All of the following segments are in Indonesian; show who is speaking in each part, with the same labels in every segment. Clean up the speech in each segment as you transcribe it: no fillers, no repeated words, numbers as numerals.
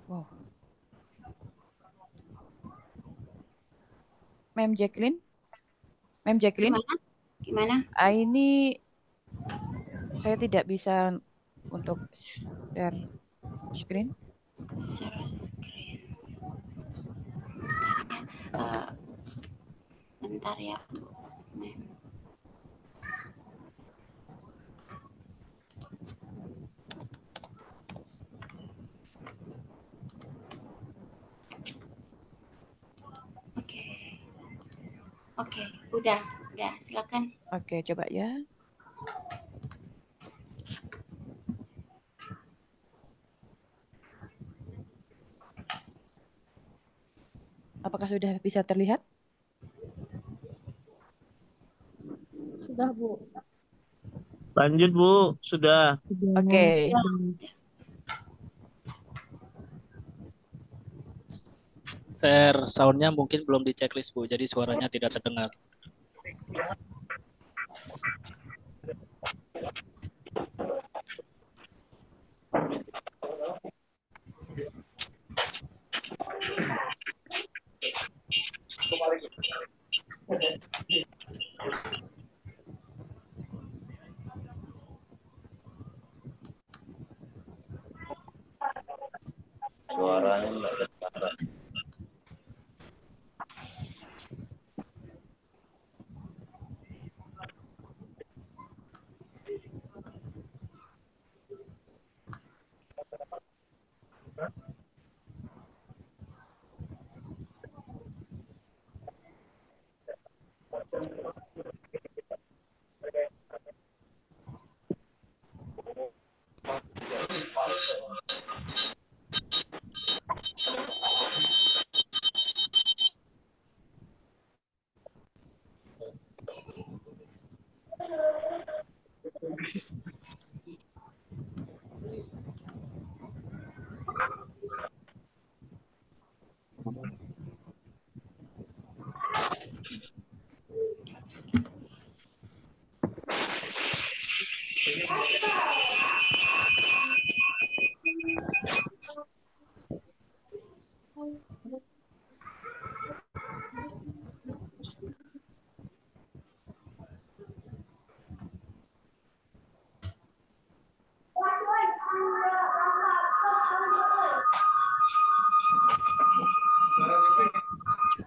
Speaker 1: Wow. Ma'am Jacqueline, Ma'am Jacqueline,
Speaker 2: Gimana? Gimana?
Speaker 1: ini saya tidak bisa untuk share screen.
Speaker 2: Share screen. Eh, bentar ya, Bu. Oke, oke, udah, silakan.
Speaker 1: Oke, coba ya. Apakah sudah bisa terlihat?
Speaker 3: Sudah, Bu.
Speaker 4: Lanjut Bu, sudah.
Speaker 1: Oke.
Speaker 2: Ya,
Speaker 5: Share soundnya mungkin belum di checklist Bu, jadi suaranya tidak terdengar.
Speaker 4: Suaranya nggak terdengar.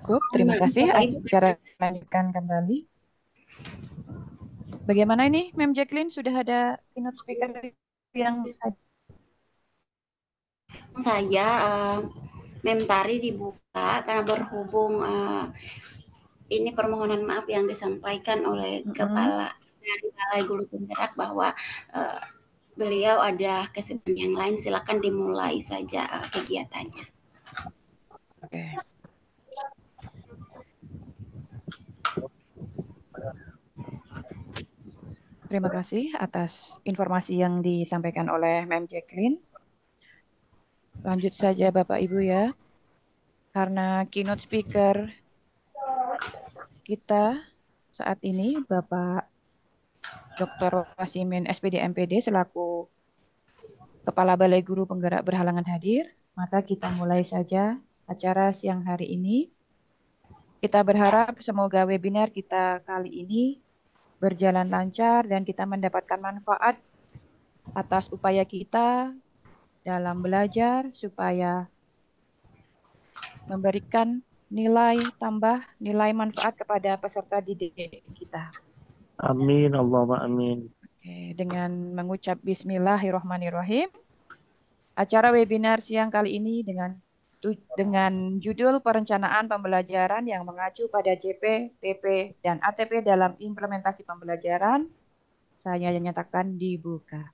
Speaker 1: Cukup. Terima kasih.
Speaker 2: Bapak Ibu.
Speaker 1: Acara lanjutkan kembali. Bagaimana ini, Ma'am Jacqueline? Sudah ada keynote speaker yang
Speaker 2: Saya Memtari dibuka karena berhubung ini permohonan maaf yang disampaikan oleh Kepala dari Balai Guru Penggerak bahwa eh, beliau ada kesibukan yang lain. Silakan dimulai saja kegiatannya.
Speaker 1: Oke. Terima kasih atas informasi yang disampaikan oleh Ma'am Jacqueline. Lanjut saja Bapak Ibu ya. Karena keynote speaker kita saat ini Bapak Dr. Wasimin SPD MPD selaku Kepala Balai Guru Penggerak berhalangan hadir, maka kita mulai saja acara siang hari ini. Kita berharap semoga webinar kita kali ini berjalan lancar dan kita mendapatkan manfaat atas upaya kita dalam belajar supaya memberikan nilai tambah, nilai manfaat kepada peserta didik kita.
Speaker 4: Amin, Allahumma amin.
Speaker 1: Oke, dengan mengucap Bismillahirrohmanirrohim, acara webinar siang kali ini dengan judul Perencanaan Pembelajaran yang mengacu pada JP, TP, dan ATP dalam implementasi pembelajaran, saya nyatakan dibuka.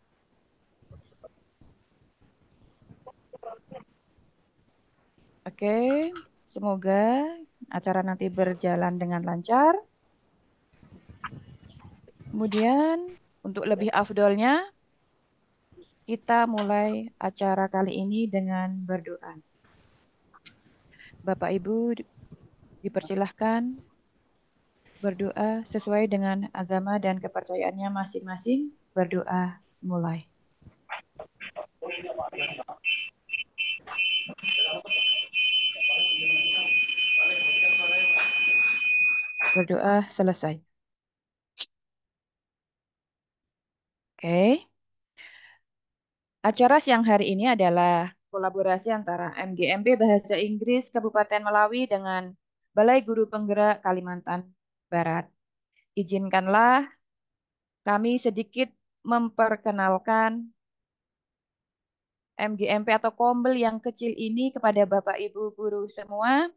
Speaker 1: Oke, semoga acara nanti berjalan dengan lancar. Kemudian untuk lebih afdolnya, kita mulai acara kali ini dengan berdoa. Bapak Ibu dipersilahkan berdoa sesuai dengan agama dan kepercayaannya masing-masing. Berdoa mulai. berdoa selesai. Oke. Acara siang hari ini adalah kolaborasi antara MGMP Bahasa Inggris Kabupaten Melawi dengan Balai Guru Penggerak Kalimantan Barat. Izinkanlah kami sedikit memperkenalkan MGMP atau Kombel yang kecil ini kepada Bapak Ibu guru semua,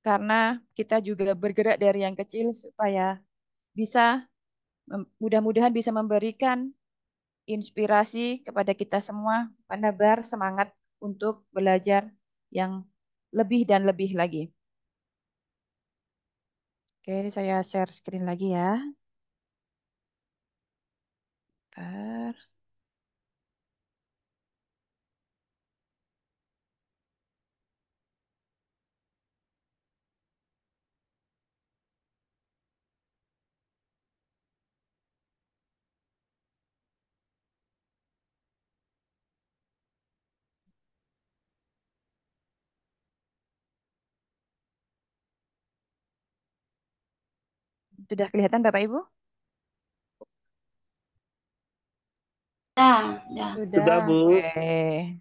Speaker 1: karena kita juga bergerak dari yang kecil supaya bisa mudah-mudahan bisa memberikan inspirasi kepada kita semua, menebar semangat untuk belajar yang lebih dan lebih lagi. Oke, saya share screen lagi ya. Bentar. Sudah kelihatan Bapak Ibu?
Speaker 2: Ya.
Speaker 4: Sudah, Bu.
Speaker 1: Oke.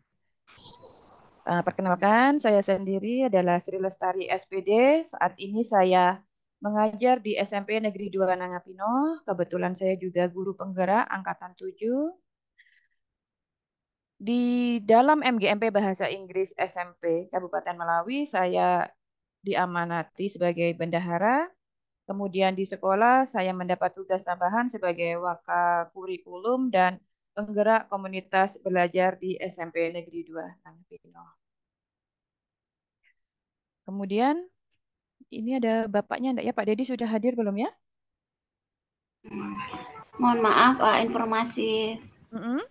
Speaker 1: Perkenalkan, saya sendiri adalah Sri Lestari SPD. Saat ini saya mengajar di SMP Negeri 2 Nangapino. Kebetulan saya juga guru penggerak Angkatan 7. Di dalam MGMP Bahasa Inggris SMP Kabupaten Melawi, saya diamanati sebagai bendahara. Kemudian di sekolah, saya mendapat tugas tambahan sebagai waka kurikulum dan penggerak komunitas belajar di SMP Negeri 2 Nangapino. Kemudian ini ada bapaknya enggak ya? Pak Dedi sudah hadir belum ya?
Speaker 2: Mohon maaf, informasi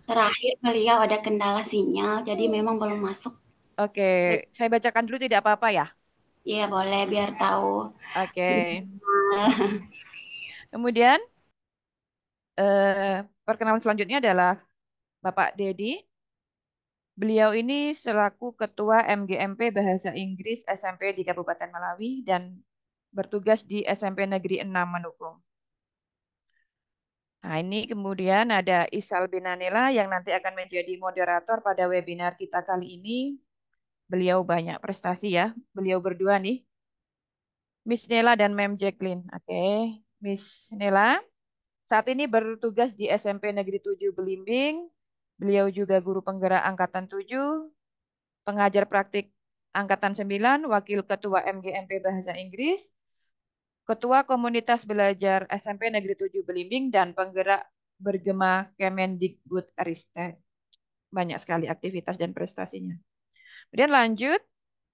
Speaker 2: terakhir beliau ada kendala sinyal, jadi memang belum masuk.
Speaker 1: Oke, saya bacakan dulu tidak apa-apa ya?
Speaker 2: Iya, boleh biar tahu.
Speaker 1: Oke. Kemudian perkenalan selanjutnya adalah Bapak Dedi. Beliau ini selaku Ketua MGMP Bahasa Inggris SMP di Kabupaten Melawi dan bertugas di SMP Negeri 6 Manukung. Nah, ini kemudian ada Isal Binanila yang nanti akan menjadi moderator pada webinar kita kali ini. Beliau banyak prestasi ya. Beliau berdua nih. Miss Nela dan Mem Jacqueline. Oke, Miss Nela saat ini bertugas di SMP Negeri 7 Belimbing. Beliau juga guru penggerak Angkatan 7, pengajar praktik Angkatan 9, Wakil Ketua MGMP Bahasa Inggris, Ketua Komunitas Belajar SMP Negeri 7 Belimbing, dan penggerak bergema Kemendikbud Ristek. Banyak sekali aktivitas dan prestasinya. Kemudian lanjut,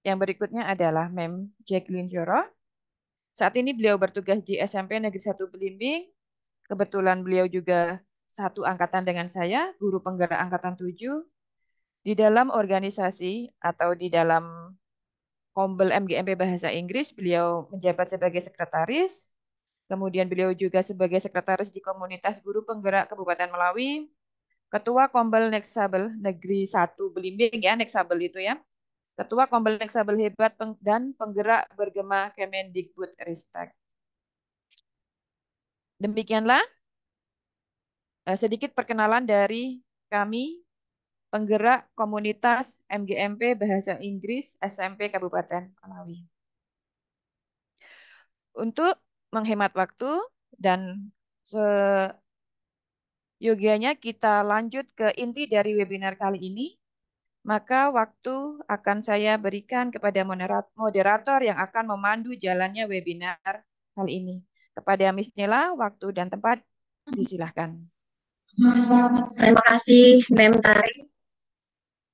Speaker 1: yang berikutnya adalah Mem Jacqueline Joro. Saat ini beliau bertugas di SMP Negeri 1 Belimbing. Kebetulan beliau juga satu angkatan dengan saya, guru penggerak Angkatan 7. Di dalam organisasi atau di dalam Kombel MGMP Bahasa Inggris, beliau menjabat sebagai sekretaris. Kemudian beliau juga sebagai sekretaris di komunitas guru penggerak Kabupaten Melawi, Ketua Kombel Neksabel Negeri 1 Belimbing ya, Neksabel itu ya. Ketua Kombel Neksabel Hebat dan penggerak bergema Kemendikbud Ristek. Demikianlah sedikit perkenalan dari kami, penggerak komunitas MGMP Bahasa Inggris SMP Kabupaten Melawi. Untuk menghemat waktu dan seyogianya kita lanjut ke inti dari webinar kali ini, maka waktu akan saya berikan kepada moderator yang akan memandu jalannya webinar kali ini. Kepada Miss Nela, waktu dan tempat disilahkan.
Speaker 6: Terima kasih, Mem Tari.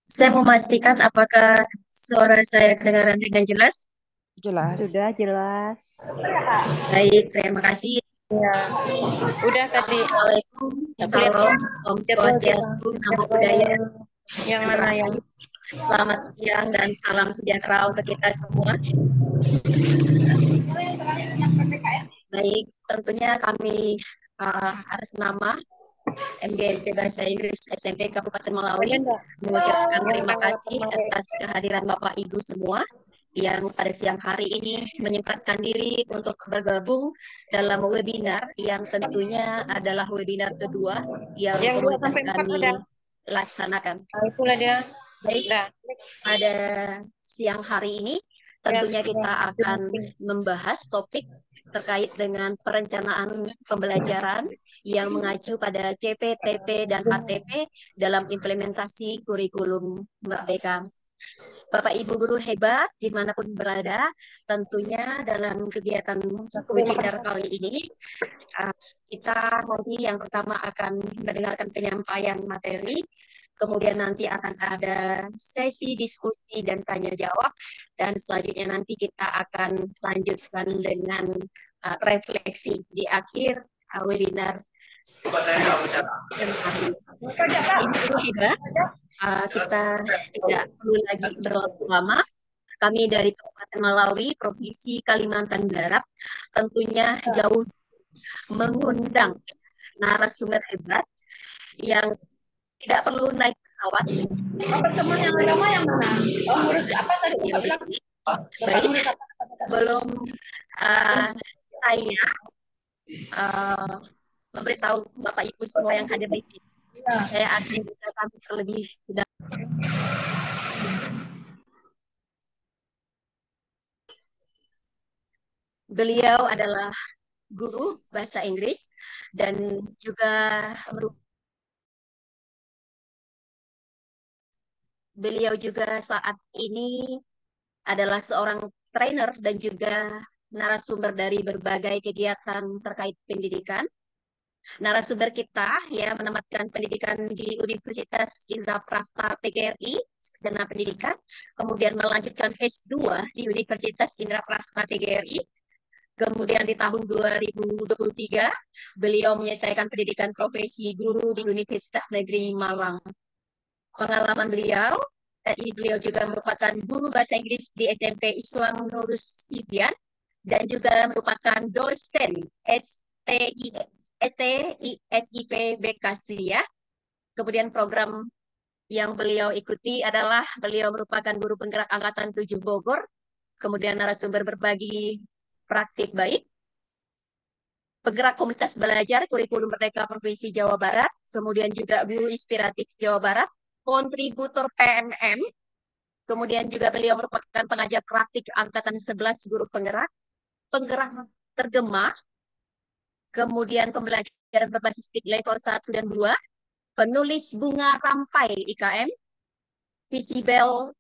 Speaker 6: Saya memastikan apakah suara saya kedengaran dengan jelas?
Speaker 1: Jelas.
Speaker 3: Sudah jelas.
Speaker 6: Baik, terima kasih.
Speaker 3: Ya.
Speaker 1: Udah tadi.
Speaker 6: Assalamualaikum, salam, Om Swastiastu, Namo Buddhaya.
Speaker 3: Yang mana yang?
Speaker 6: Selamat siang dan salam sejahtera untuk kita semua. Baik, tentunya kami atas nama MGMP Bahasa Inggris SMP Kabupaten Melawi mengucapkan terima kasih atas kehadiran Bapak Ibu semua yang pada siang hari ini menyempatkan diri untuk bergabung dalam webinar yang tentunya adalah webinar kedua yang
Speaker 3: Yang 2
Speaker 6: komunitas
Speaker 3: sampai 4
Speaker 6: kami
Speaker 3: ada.
Speaker 6: laksanakan.
Speaker 3: Itulah dia.
Speaker 6: Baik,
Speaker 3: Nah,
Speaker 6: pada siang hari ini tentunya kita akan membahas topik terkait dengan perencanaan pembelajaran yang mengacu pada CPTP dan ATP dalam implementasi kurikulum Merdeka. Bapak Ibu guru hebat dimanapun berada, tentunya dalam kegiatan webinar kali ini kita nanti yang pertama akan mendengarkan penyampaian materi, kemudian nanti akan ada sesi diskusi dan tanya jawab, dan selanjutnya nanti kita akan lanjutkan dengan refleksi di akhir webinar. Ibu hebat, kita tidak perlu lagi berlalu lama. Kami dari Kabupaten Malawi, Provinsi Kalimantan Barat, tentunya jauh mengundang narasumber hebat yang tidak perlu naik pesawat.
Speaker 2: Pertemuan yang pertama yang mana? Ngurus apa tadi?
Speaker 6: Baik, belum saya memberitahu Bapak Ibu semua yang hadir di sini. Saya akan memberitahu terlebih dahulu. Beliau adalah guru bahasa Inggris dan juga beliau juga saat ini adalah seorang trainer dan juga narasumber dari berbagai kegiatan terkait pendidikan. Narasumber kita ya menamatkan pendidikan di Universitas Indraprasta PGRI, Sarjana Pendidikan, kemudian melanjutkan S2 di Universitas Indraprasta PGRI. Kemudian di tahun 2023, beliau menyelesaikan pendidikan profesi guru di Universitas Negeri Malang. Pengalaman beliau, tadi beliau juga merupakan guru bahasa Inggris di SMP Islam Nurus Ibian, dan juga merupakan dosen STISIP Bekasi ya. Kemudian program yang beliau ikuti adalah beliau merupakan guru penggerak Angkatan 7 Bogor, kemudian narasumber berbagi praktik baik, penggerak komunitas belajar kurikulum Merdeka Provinsi Jawa Barat, kemudian juga guru inspiratif Jawa Barat, kontributor PMM, kemudian juga beliau merupakan pengajar praktik Angkatan 11 guru penggerak tergema, kemudian pembelajaran berbasis level 1 dan 2, penulis bunga rampai IKM, Visibel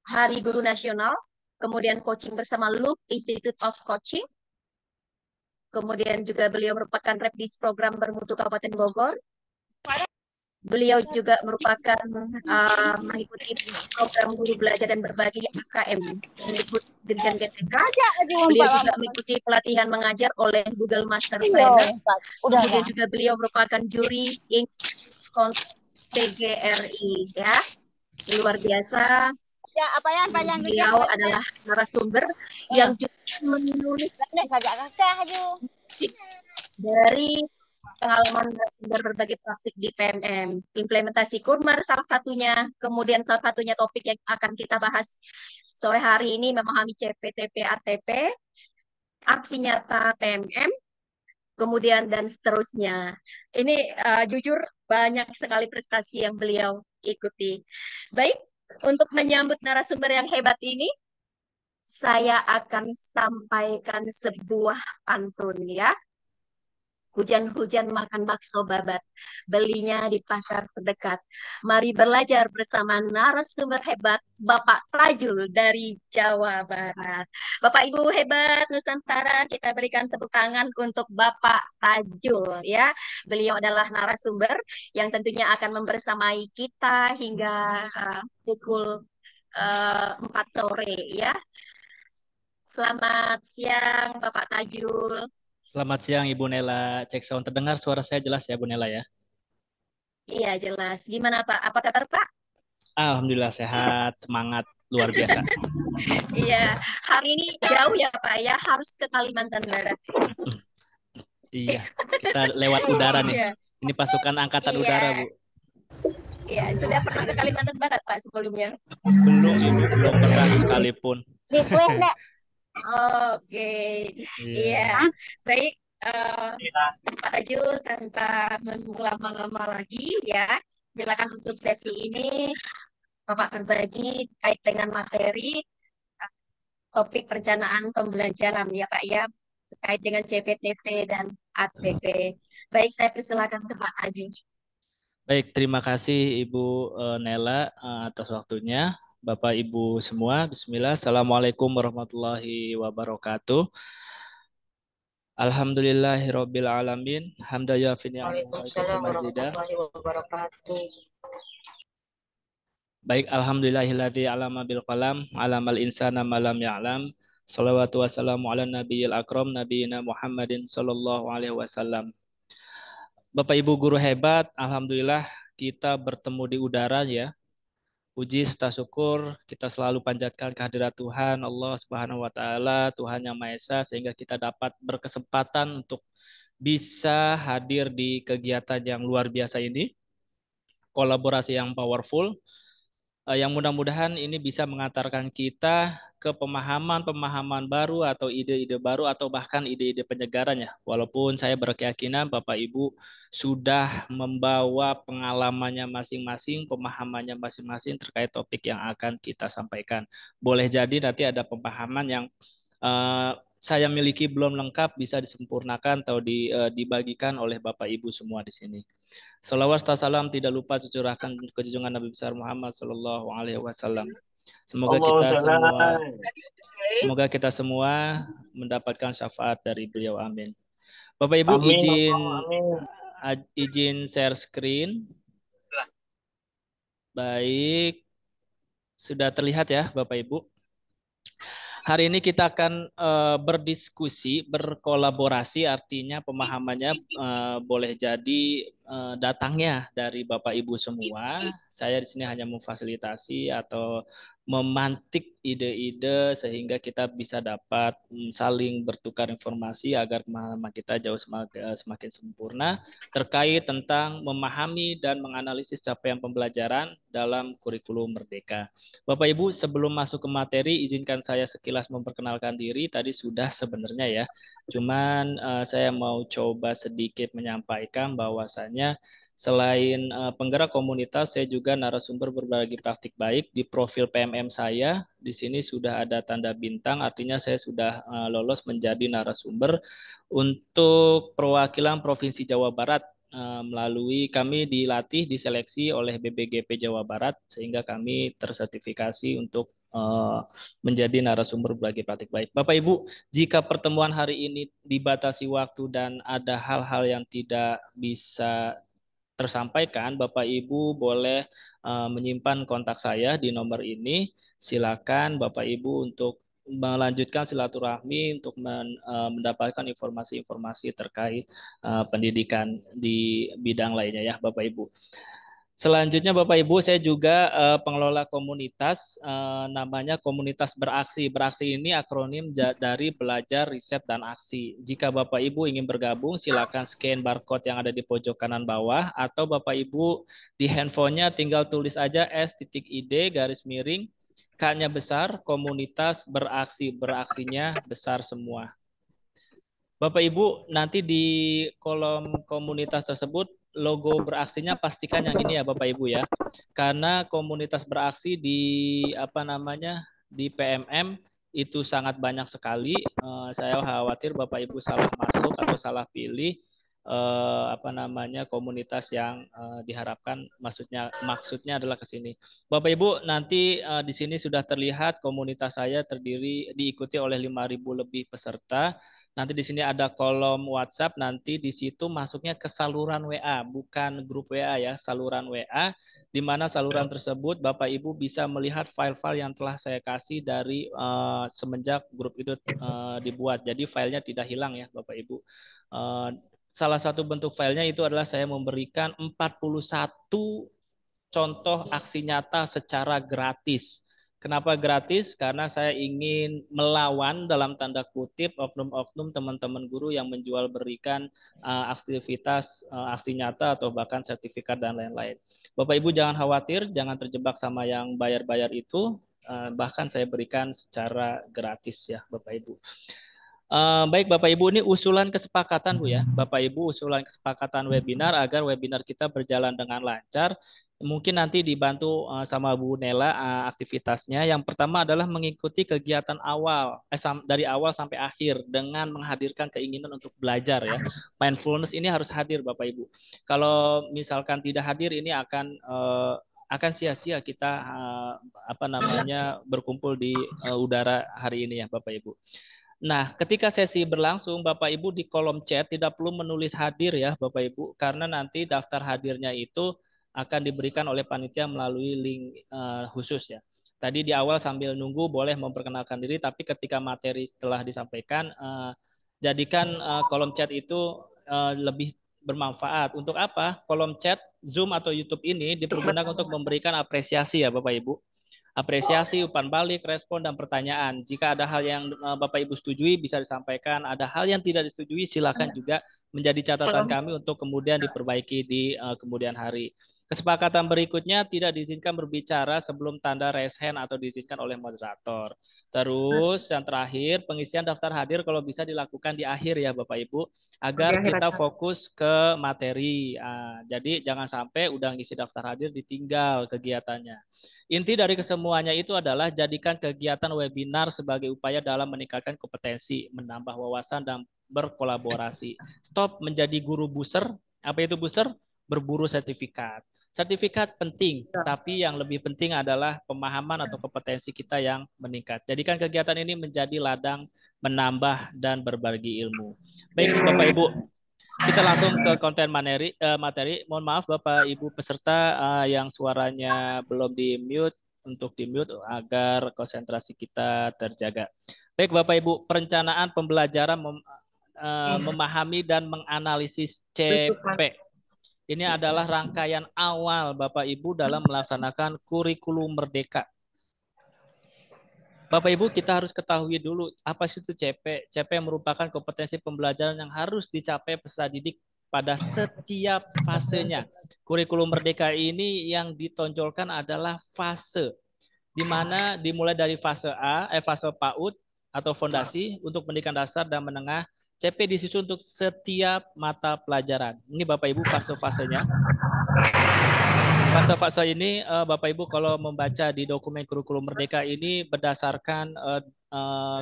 Speaker 6: Hari Guru Nasional, kemudian coaching bersama Loop Institute of Coaching, kemudian juga beliau merupakan repdis program bermutu Kabupaten Bogor. Beliau juga merupakan mengikuti program guru belajar dan berbagi AKM mengikuti Dirjen GTK. Beliau juga mengikuti pelatihan mengajar oleh Google Master Trainer. Kemudian juga beliau merupakan juri PGRI ya. Luar biasa. Beliau adalah narasumber yang juga menulis dari pengalaman berbagai praktik di PMM, implementasi Kurmer salah satunya, kemudian salah satunya topik yang akan kita bahas sore hari ini memahami CPTP ATP, aksi nyata PMM, kemudian dan seterusnya. Ini jujur banyak sekali prestasi yang beliau ikuti. Baik, untuk menyambut narasumber yang hebat ini, saya akan sampaikan sebuah pantun ya. Hujan-hujan makan bakso babat, belinya di pasar terdekat. Mari belajar bersama narasumber hebat, Bapak Tajul dari Jawa Barat. Bapak Ibu hebat Nusantara, kita berikan tepuk tangan untuk Bapak Tajul ya. Beliau adalah narasumber yang tentunya akan membersamai kita hingga pukul 4 sore ya. Selamat siang Bapak Tajul.
Speaker 5: Selamat siang Ibu Nela. Cek sound terdengar suara saya jelas ya Bu Nela ya?
Speaker 6: Iya jelas. Gimana Pak? Apa kabar Pak?
Speaker 5: Alhamdulillah sehat, semangat luar biasa.
Speaker 6: Iya, hari ini jauh ya Pak ya, harus ke Kalimantan Barat.
Speaker 5: Iya, kita lewat udara nih.
Speaker 6: Iya.
Speaker 5: Ini pasukan angkatan
Speaker 6: Iya.
Speaker 5: udara Bu.
Speaker 6: Iya, sudah pernah ke Kalimantan Barat Pak sebelumnya?
Speaker 5: Belum Ibu, belum pernah sekalipun.
Speaker 2: Beli kue enggak?
Speaker 6: Oke,
Speaker 5: Iya.
Speaker 6: iya. Baik, Pak Aju, tanpa menunggu lama-lama lagi ya, silakan untuk sesi ini Bapak berbagi terkait dengan materi topik perencanaan pembelajaran ya Pak ya, terkait dengan CPTP dan ATP. Baik, saya persilakan ke Pak Aju.
Speaker 5: Baik, terima kasih Ibu Nela atas waktunya. Bapak Ibu semua, Bismillah. Assalamualaikum warahmatullahi wabarakatuh. Alhamdulillahirabbil alamin. Hamdan yafi ni'amahu wa
Speaker 2: Waalaikumsalam
Speaker 5: yukafi mazidah.
Speaker 2: warahmatullahi wabarakatuh.
Speaker 5: Baik, alhamdulillahilladzi alama bil qalam, alamal insana ma lam ya'lam. Shalawatu wassalamu ala nabiyil akram nabiyina Muhammadin sallallahu alaihi wasallam. Bapak Ibu guru hebat, alhamdulillah kita bertemu di udara ya. Puji serta syukur kita selalu panjatkan kehadirat Tuhan Allah Subhanahu wa taala, Tuhan yang Maha Esa sehingga kita dapat berkesempatan untuk bisa hadir di kegiatan yang luar biasa ini, kolaborasi yang powerful, yang mudah-mudahan ini bisa mengantarkan kita ke pemahaman-pemahaman baru atau ide-ide baru atau bahkan ide-ide penyegaran ya. Walaupun saya berkeyakinan Bapak Ibu sudah membawa pengalamannya masing-masing, pemahamannya masing-masing terkait topik yang akan kita sampaikan. Boleh jadi nanti ada pemahaman yang saya miliki belum lengkap bisa disempurnakan atau dibagikan oleh Bapak Ibu semua di sini. Salawat serta salam tidak lupa tercurahkan ke junjungan Nabi besar Muhammad Sallallahu Alaihi Wasallam. Semoga kita semua mendapatkan syafaat dari beliau. Amin. Bapak Ibu izin share screen. Baik, sudah terlihat ya Bapak Ibu. Hari ini kita akan berdiskusi, berkolaborasi, artinya pemahamannya boleh jadi datangnya dari Bapak Ibu semua. Saya di sini hanya memfasilitasi atau memantik ide-ide sehingga kita bisa dapat saling bertukar informasi agar pemahaman kita jauh semakin sempurna terkait tentang memahami dan menganalisis capaian pembelajaran dalam kurikulum Merdeka. Bapak Ibu, sebelum masuk ke materi, izinkan saya sekilas memperkenalkan diri. Tadi sudah sebenarnya ya. Cuman saya mau coba sedikit menyampaikan bahwasannya selain penggerak komunitas, saya juga narasumber berbagi praktik baik di profil PMM saya. Di sini sudah ada tanda bintang, artinya saya sudah lolos menjadi narasumber untuk perwakilan Provinsi Jawa Barat. Melalui kami dilatih, diseleksi oleh BPGP Jawa Barat sehingga kami tersertifikasi untuk menjadi narasumber berbagi praktik baik. Bapak Ibu, jika pertemuan hari ini dibatasi waktu dan ada hal-hal yang tidak bisa tersampaikan, Bapak Ibu boleh menyimpan kontak saya di nomor ini. Silakan Bapak Ibu untuk melanjutkan silaturahmi untuk mendapatkan informasi-informasi terkait pendidikan di bidang lainnya ya Bapak Ibu. Selanjutnya Bapak Ibu, saya juga pengelola komunitas, namanya Komunitas Beraksi. Beraksi ini akronim dari Belajar, Riset, dan Aksi. Jika Bapak Ibu ingin bergabung, silakan scan barcode yang ada di pojok kanan bawah, atau Bapak Ibu di handphonenya tinggal tulis aja S.ID garis miring, K-nya besar, Komunitas Beraksi, beraksinya besar semua. Bapak Ibu, nanti di kolom komunitas tersebut logo beraksinya pastikan yang ini ya Bapak Ibu ya. Karena komunitas beraksi di di PMM itu sangat banyak sekali. Saya khawatir Bapak Ibu salah masuk atau salah pilih komunitas yang diharapkan maksudnya adalah ke sini. Bapak Ibu, nanti di sini sudah terlihat komunitas saya diikuti oleh 5.000 lebih peserta. Nanti di sini ada kolom WhatsApp, nanti di situ masuknya ke saluran WA, bukan grup WA ya, saluran WA, di mana saluran tersebut Bapak Ibu bisa melihat file-file yang telah saya kasih dari semenjak grup itu dibuat. Jadi filenya tidak hilang ya Bapak Ibu. Salah satu bentuk filenya itu adalah saya memberikan 41 contoh aksi nyata secara gratis. Kenapa gratis? Karena saya ingin melawan dalam tanda kutip oknum-oknum teman-teman guru yang menjual berikan aktivitas aksi nyata atau bahkan sertifikat dan lain-lain. Bapak Ibu jangan khawatir, jangan terjebak sama yang bayar-bayar itu. bahkan saya berikan secara gratis ya Bapak Ibu. Baik Bapak Ibu, ini usulan kesepakatan Bu ya. Bapak Ibu, usulan kesepakatan webinar agar webinar kita berjalan dengan lancar. Mungkin nanti dibantu sama Bu Nela aktivitasnya. Yang pertama adalah mengikuti kegiatan awal, dari awal sampai akhir dengan menghadirkan keinginan untuk belajar ya. Mindfulness ini harus hadir Bapak Ibu. Kalau misalkan tidak hadir ini akan sia-sia kita berkumpul di udara hari ini ya Bapak Ibu. Nah, ketika sesi berlangsung, Bapak Ibu di kolom chat tidak perlu menulis hadir ya, Bapak Ibu, karena nanti daftar hadirnya itu akan diberikan oleh panitia melalui link khusus ya. Tadi di awal sambil nunggu boleh memperkenalkan diri, tapi ketika materi telah disampaikan, jadikan kolom chat itu lebih bermanfaat. Untuk apa? Kolom chat Zoom atau YouTube ini dipergunakan untuk memberikan apresiasi ya, Bapak Ibu. Apresiasi, umpan balik, respon, dan pertanyaan. Jika ada hal yang Bapak Ibu setujui bisa disampaikan. Ada hal yang tidak disetujui silakan juga menjadi catatan kami untuk kemudian diperbaiki di kemudian hari. Kesepakatan berikutnya tidak diizinkan berbicara sebelum tanda raise hand atau diizinkan oleh moderator. Terus yang terakhir pengisian daftar hadir kalau bisa dilakukan di akhir ya Bapak Ibu agar kita fokus ke materi. Jadi jangan sampai udah ngisi daftar hadir ditinggal kegiatannya. Inti dari kesemuanya itu adalah jadikan kegiatan webinar sebagai upaya dalam meningkatkan kompetensi, menambah wawasan, dan berkolaborasi. Stop menjadi guru booster. Apa itu booster? Berburu sertifikat. Sertifikat penting, tapi yang lebih penting adalah pemahaman atau kompetensi kita yang meningkat. Jadikan kegiatan ini menjadi ladang menambah dan berbagi ilmu. Baik, Bapak Ibu, kita langsung ke konten materi. Mohon maaf Bapak Ibu peserta yang suaranya belum di-mute, untuk di-mute agar konsentrasi kita terjaga. Baik Bapak Ibu, perencanaan pembelajaran memahami dan menganalisis CP. Ini adalah rangkaian awal Bapak Ibu dalam melaksanakan kurikulum merdeka. Bapak Ibu, kita harus ketahui dulu apa sih itu CP. CP merupakan kompetensi pembelajaran yang harus dicapai peserta didik pada setiap fasenya. Kurikulum merdeka ini yang ditonjolkan adalah fase, di mana dimulai dari fase fase PAUD atau fondasi untuk pendidikan dasar dan menengah. CP disusun untuk setiap mata pelajaran. Ini Bapak Ibu fase-fasenya. Fase-fase ini Bapak Ibu kalau membaca di dokumen kurikulum merdeka ini berdasarkan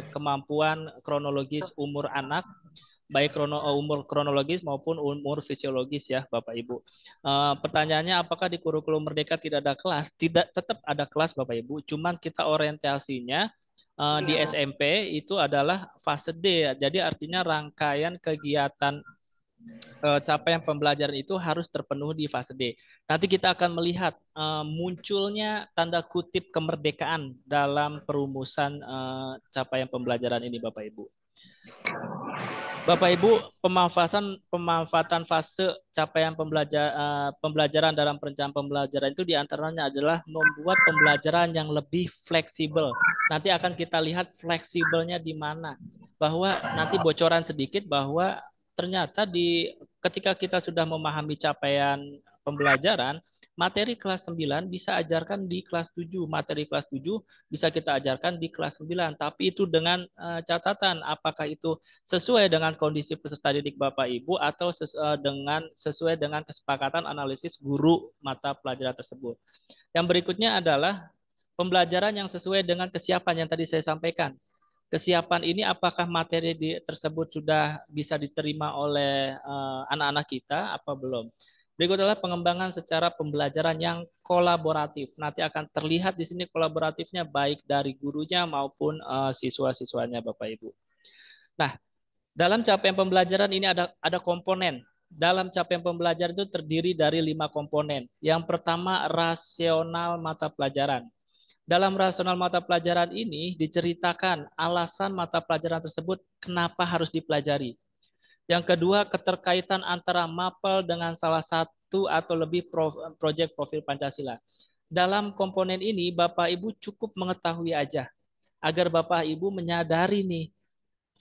Speaker 5: kemampuan kronologis umur anak, baik umur kronologis maupun umur fisiologis ya Bapak Ibu. Pertanyaannya apakah di kurikulum merdeka tidak ada kelas? Tidak, tetap ada kelas Bapak Ibu, cuman kita orientasinya di SMP itu adalah fase D. Jadi artinya rangkaian kegiatan capaian pembelajaran itu harus terpenuhi di fase D. Nanti kita akan melihat munculnya tanda kutip kemerdekaan dalam perumusan capaian pembelajaran ini Bapak Ibu. Bapak Ibu, pemanfaatan fase capaian pembelajaran dalam perencanaan pembelajaran itu diantaranya adalah membuat pembelajaran yang lebih fleksibel. Nanti akan kita lihat fleksibelnya di mana. Bahwa nanti bocoran sedikit bahwa ternyata ketika kita sudah memahami capaian pembelajaran, materi kelas 9 bisa ajarkan di kelas 7, materi kelas 7 bisa kita ajarkan di kelas 9, tapi itu dengan catatan apakah itu sesuai dengan kondisi peserta didik Bapak Ibu atau sesuai dengan kesepakatan analisis guru mata pelajaran tersebut. Yang berikutnya adalah pembelajaran yang sesuai dengan kesiapan yang tadi saya sampaikan. Kesiapan ini apakah materi tersebut sudah bisa diterima oleh anak-anak kita apa belum? Berikut adalah pengembangan secara pembelajaran yang kolaboratif. Nanti akan terlihat di sini kolaboratifnya baik dari gurunya maupun siswa-siswanya Bapak Ibu. Nah, dalam capaian pembelajaran ini ada komponen. Dalam capaian pembelajaran itu terdiri dari 5 komponen. Yang pertama rasional mata pelajaran. Dalam rasional mata pelajaran ini diceritakan alasan mata pelajaran tersebut kenapa harus dipelajari. Yang kedua, keterkaitan antara mapel dengan salah satu atau lebih proyek profil Pancasila. Dalam komponen ini, Bapak Ibu cukup mengetahui aja, agar Bapak Ibu menyadari nih,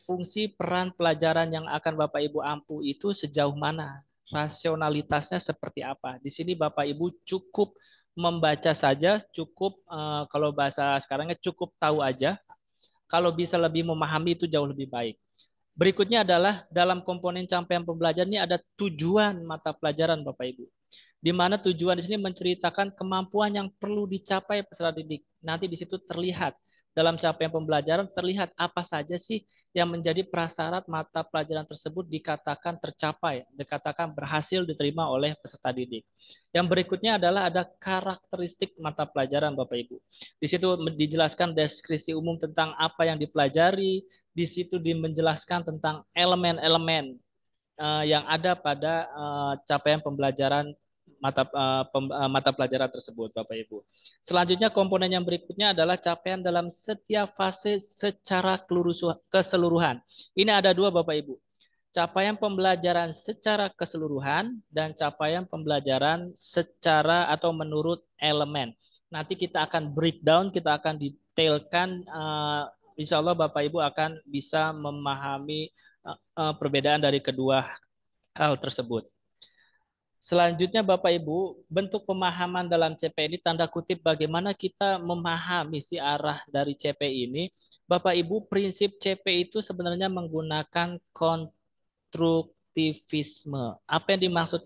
Speaker 5: fungsi peran pelajaran yang akan Bapak Ibu ampu itu sejauh mana, rasionalitasnya seperti apa. Di sini Bapak Ibu cukup membaca saja cukup, kalau bahasa sekarangnya cukup tahu aja. Kalau bisa lebih memahami itu jauh lebih baik. Berikutnya adalah dalam komponen capaian pembelajaran ini ada tujuan mata pelajaran Bapak Ibu. Di mana tujuan di sini menceritakan kemampuan yang perlu dicapai peserta didik. Nanti di situ terlihat dalam capaian pembelajaran terlihat apa saja sih yang menjadi prasyarat mata pelajaran tersebut dikatakan tercapai, dikatakan berhasil diterima oleh peserta didik. Yang berikutnya adalah ada karakteristik mata pelajaran Bapak Ibu. Di situ dijelaskan deskripsi umum tentang apa yang dipelajari, di situ menjelaskan tentang elemen-elemen yang ada pada capaian pembelajaran mata pelajaran tersebut, Bapak Ibu. Selanjutnya komponen yang berikutnya adalah capaian dalam setiap fase secara keseluruhan. Ini ada dua, Bapak Ibu. Capaian pembelajaran secara keseluruhan dan capaian pembelajaran secara atau menurut elemen. Nanti kita akan breakdown, kita akan detailkan. Insya Allah Bapak Ibu akan bisa memahami perbedaan dari kedua hal tersebut. Selanjutnya Bapak Ibu, bentuk pemahaman dalam CP ini tanda kutip bagaimana kita memahami si arah dari CP ini. Bapak Ibu, prinsip CP itu sebenarnya menggunakan konstruktivisme. Apa yang dimaksud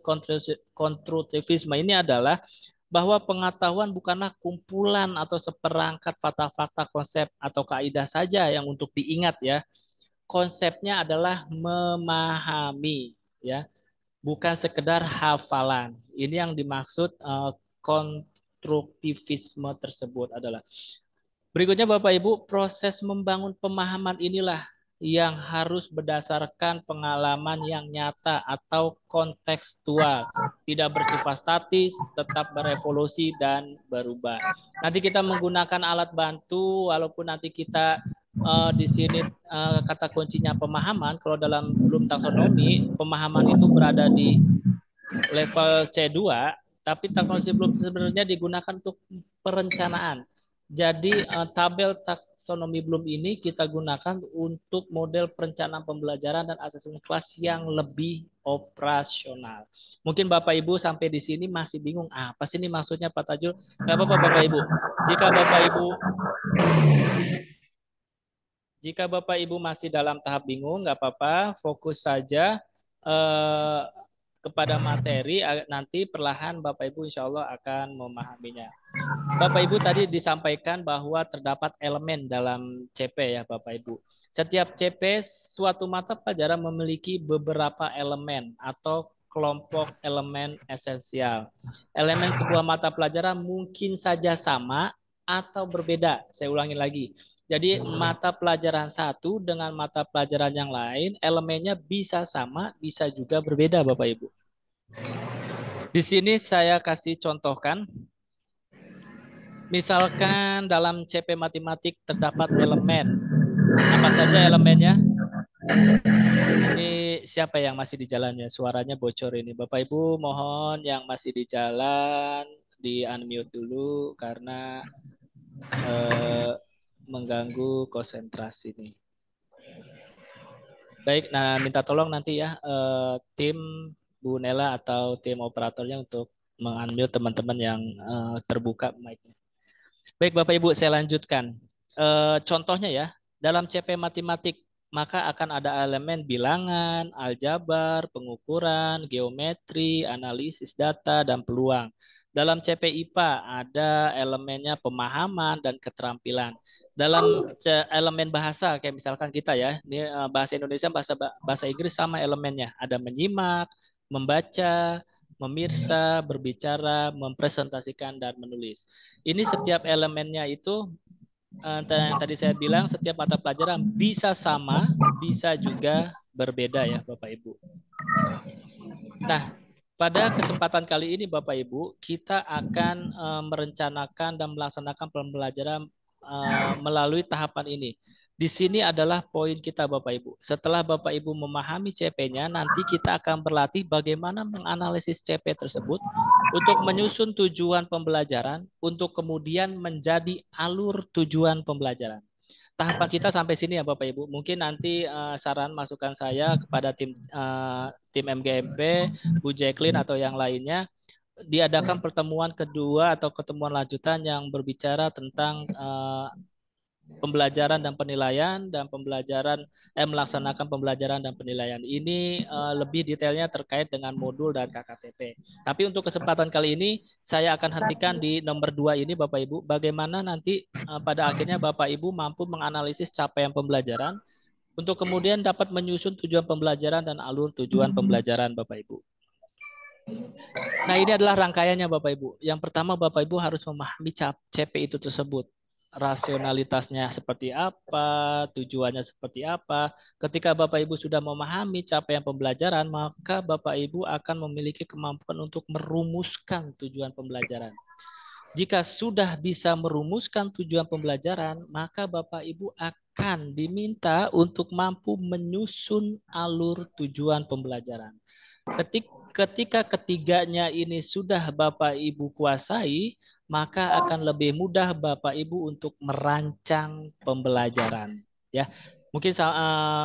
Speaker 5: konstruktivisme ini adalah bahwa pengetahuan bukanlah kumpulan atau seperangkat fakta-fakta, konsep atau kaidah saja yang untuk diingat ya. Konsepnya adalah memahami ya. Bukan sekedar hafalan. Ini yang dimaksud konstruktivisme tersebut adalah. Berikutnya Bapak Ibu, proses membangun pemahaman inilah yang harus berdasarkan pengalaman yang nyata atau kontekstual. Tidak bersifat statis, tetap berevolusi dan berubah. Nanti kita menggunakan alat bantu, walaupun nanti kita di sini kata kuncinya pemahaman. Kalau dalam Bloom taksonomi pemahaman itu berada di level C2, tapi taksonomi Bloom sebenarnya digunakan untuk perencanaan. Jadi tabel taksonomi Bloom ini kita gunakan untuk model perencanaan pembelajaran dan asesmen kelas yang lebih operasional. Mungkin Bapak Ibu sampai di sini masih bingung, apa sih ini maksudnya Pak Tajul? Nggak apa-apa Bapak Ibu. Jika Bapak Ibu masih dalam tahap bingung, nggak apa-apa, fokus saja kepada materi, nanti perlahan Bapak Ibu insya Allah akan memahaminya. Bapak Ibu tadi disampaikan bahwa terdapat elemen dalam CP ya Bapak Ibu. Setiap CP suatu mata pelajaran memiliki beberapa elemen atau kelompok elemen esensial. Elemen sebuah mata pelajaran mungkin saja sama atau berbeda. Saya ulangi lagi. Jadi mata pelajaran satu dengan mata pelajaran yang lain, elemennya bisa sama, bisa juga berbeda Bapak Ibu. Di sini saya kasih contohkan. Misalkan dalam CP matematik terdapat elemen. Apa saja elemennya? Ini siapa yang masih di jalannya? Suaranya bocor ini. Bapak Ibu mohon yang masih di jalan di unmute dulu karena mengganggu konsentrasi nih. Baik, nah minta tolong nanti ya tim Bu Nela atau tim operatornya untuk meng-unmute teman-teman yang terbuka mic-nya. Baik Bapak Ibu, saya lanjutkan. Contohnya ya, dalam CP matematik maka akan ada elemen bilangan, aljabar, pengukuran, geometri, analisis data, dan peluang. Dalam CP IPA ada elemennya pemahaman dan keterampilan. Dalam elemen bahasa, kayak misalkan kita ya, ini bahasa Indonesia, bahasa Inggris sama elemennya. Ada menyimak, membaca, memirsa, berbicara, mempresentasikan, dan menulis. Ini setiap elemennya itu, yang tadi saya bilang, setiap mata pelajaran bisa sama, bisa juga berbeda ya Bapak Ibu. Nah, pada kesempatan kali ini Bapak Ibu, kita akan merencanakan dan melaksanakan pembelajaran melalui tahapan ini. Di sini adalah poin kita Bapak Ibu. Setelah Bapak Ibu memahami CP-nya, nanti kita akan berlatih bagaimana menganalisis CP tersebut untuk menyusun tujuan pembelajaran, untuk kemudian menjadi alur tujuan pembelajaran. Tahapan kita sampai sini ya Bapak Ibu. Mungkin nanti saran masukan saya kepada tim MGMP, Bu Jacqueline atau yang lainnya, diadakan pertemuan kedua atau pertemuan lanjutan yang berbicara tentang pembelajaran dan penilaian dan melaksanakan pembelajaran dan penilaian. Ini lebih detailnya terkait dengan modul dan KKTP. Tapi untuk kesempatan kali ini saya akan hentikan di nomor 2 ini Bapak Ibu. Bagaimana nanti pada akhirnya Bapak Ibu mampu menganalisis capaian pembelajaran untuk kemudian dapat menyusun tujuan pembelajaran dan alur tujuan pembelajaran Bapak Ibu. Nah, ini adalah rangkaiannya Bapak Ibu. Yang pertama Bapak Ibu harus memahami CP itu tersebut. Rasionalitasnya seperti apa, tujuannya seperti apa. Ketika Bapak Ibu sudah memahami capaian pembelajaran, maka Bapak Ibu akan memiliki kemampuan untuk merumuskan tujuan pembelajaran. Jika sudah bisa merumuskan tujuan pembelajaran, maka Bapak Ibu akan diminta untuk mampu menyusun alur tujuan pembelajaran. Ketika ketiganya ini sudah Bapak Ibu kuasai, maka akan lebih mudah Bapak Ibu untuk merancang pembelajaran. Ya, mungkin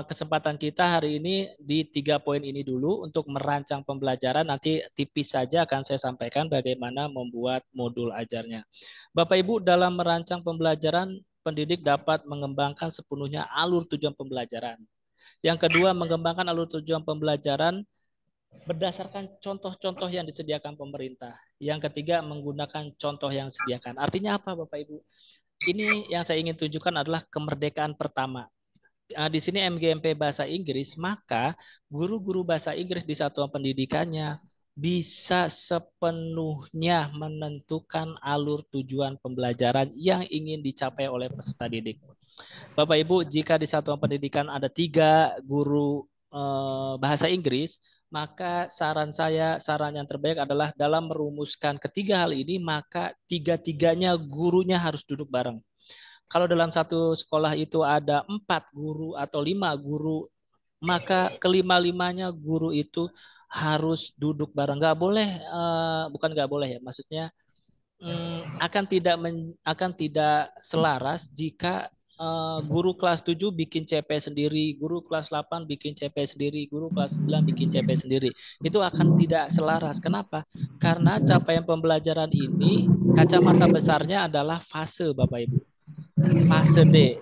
Speaker 5: kesempatan kita hari ini di 3 poin ini dulu untuk merancang pembelajaran. Nanti tipis saja akan saya sampaikan bagaimana membuat modul ajarnya. Bapak Ibu, dalam merancang pembelajaran, pendidik dapat mengembangkan sepenuhnya alur tujuan pembelajaran. Yang kedua, mengembangkan alur tujuan pembelajaran berdasarkan contoh-contoh yang disediakan pemerintah. Yang ketiga, menggunakan contoh yang disediakan. Artinya apa Bapak Ibu? Ini yang saya ingin tunjukkan adalah kemerdekaan pertama. Di sini MGMP Bahasa Inggris, maka guru-guru bahasa Inggris di satuan pendidikannya bisa sepenuhnya menentukan alur tujuan pembelajaran yang ingin dicapai oleh peserta didik. Bapak Ibu, jika di satuan pendidikan ada 3 guru bahasa Inggris, maka saran yang terbaik adalah dalam merumuskan ketiga hal ini, maka tiga-tiganya gurunya harus duduk bareng. Kalau dalam satu sekolah itu ada 4 guru atau 5 guru, maka kelima-limanya guru itu harus duduk bareng. Nggak boleh, bukan nggak boleh ya, maksudnya akan tidak selaras jika guru kelas 7 bikin CP sendiri, guru kelas 8 bikin CP sendiri, guru kelas 9 bikin CP sendiri. Itu akan tidak selaras. Kenapa? Karena capaian pembelajaran ini kacamata besarnya adalah fase Bapak Ibu. Fase D.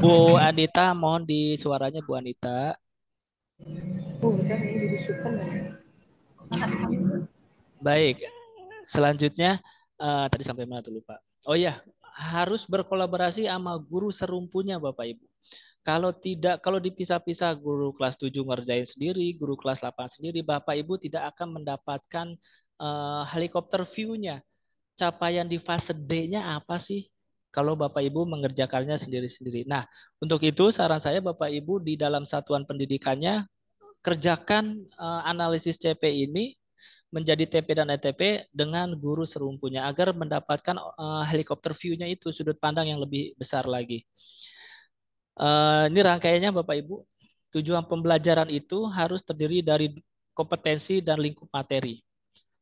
Speaker 5: Bu Anita, mohon di suaranya Bu Anita. Baik. Selanjutnya tadi sampai mana tuh lupa. Oh ya, harus berkolaborasi sama guru serumpunya Bapak Ibu. Kalau dipisah-pisah guru kelas 7 ngerjain sendiri, guru kelas 8 sendiri, Bapak Ibu tidak akan mendapatkan helikopter view-nya. Capaian di fase D-nya apa sih? Kalau Bapak Ibu mengerjakannya sendiri-sendiri. Nah, untuk itu saran saya Bapak Ibu di dalam satuan pendidikannya kerjakan analisis CP ini menjadi TP dan ETP dengan guru serumpunya agar mendapatkan helikopter view-nya itu, sudut pandang yang lebih besar lagi. Ini rangkaiannya Bapak Ibu. Tujuan pembelajaran itu harus terdiri dari kompetensi dan lingkup materi.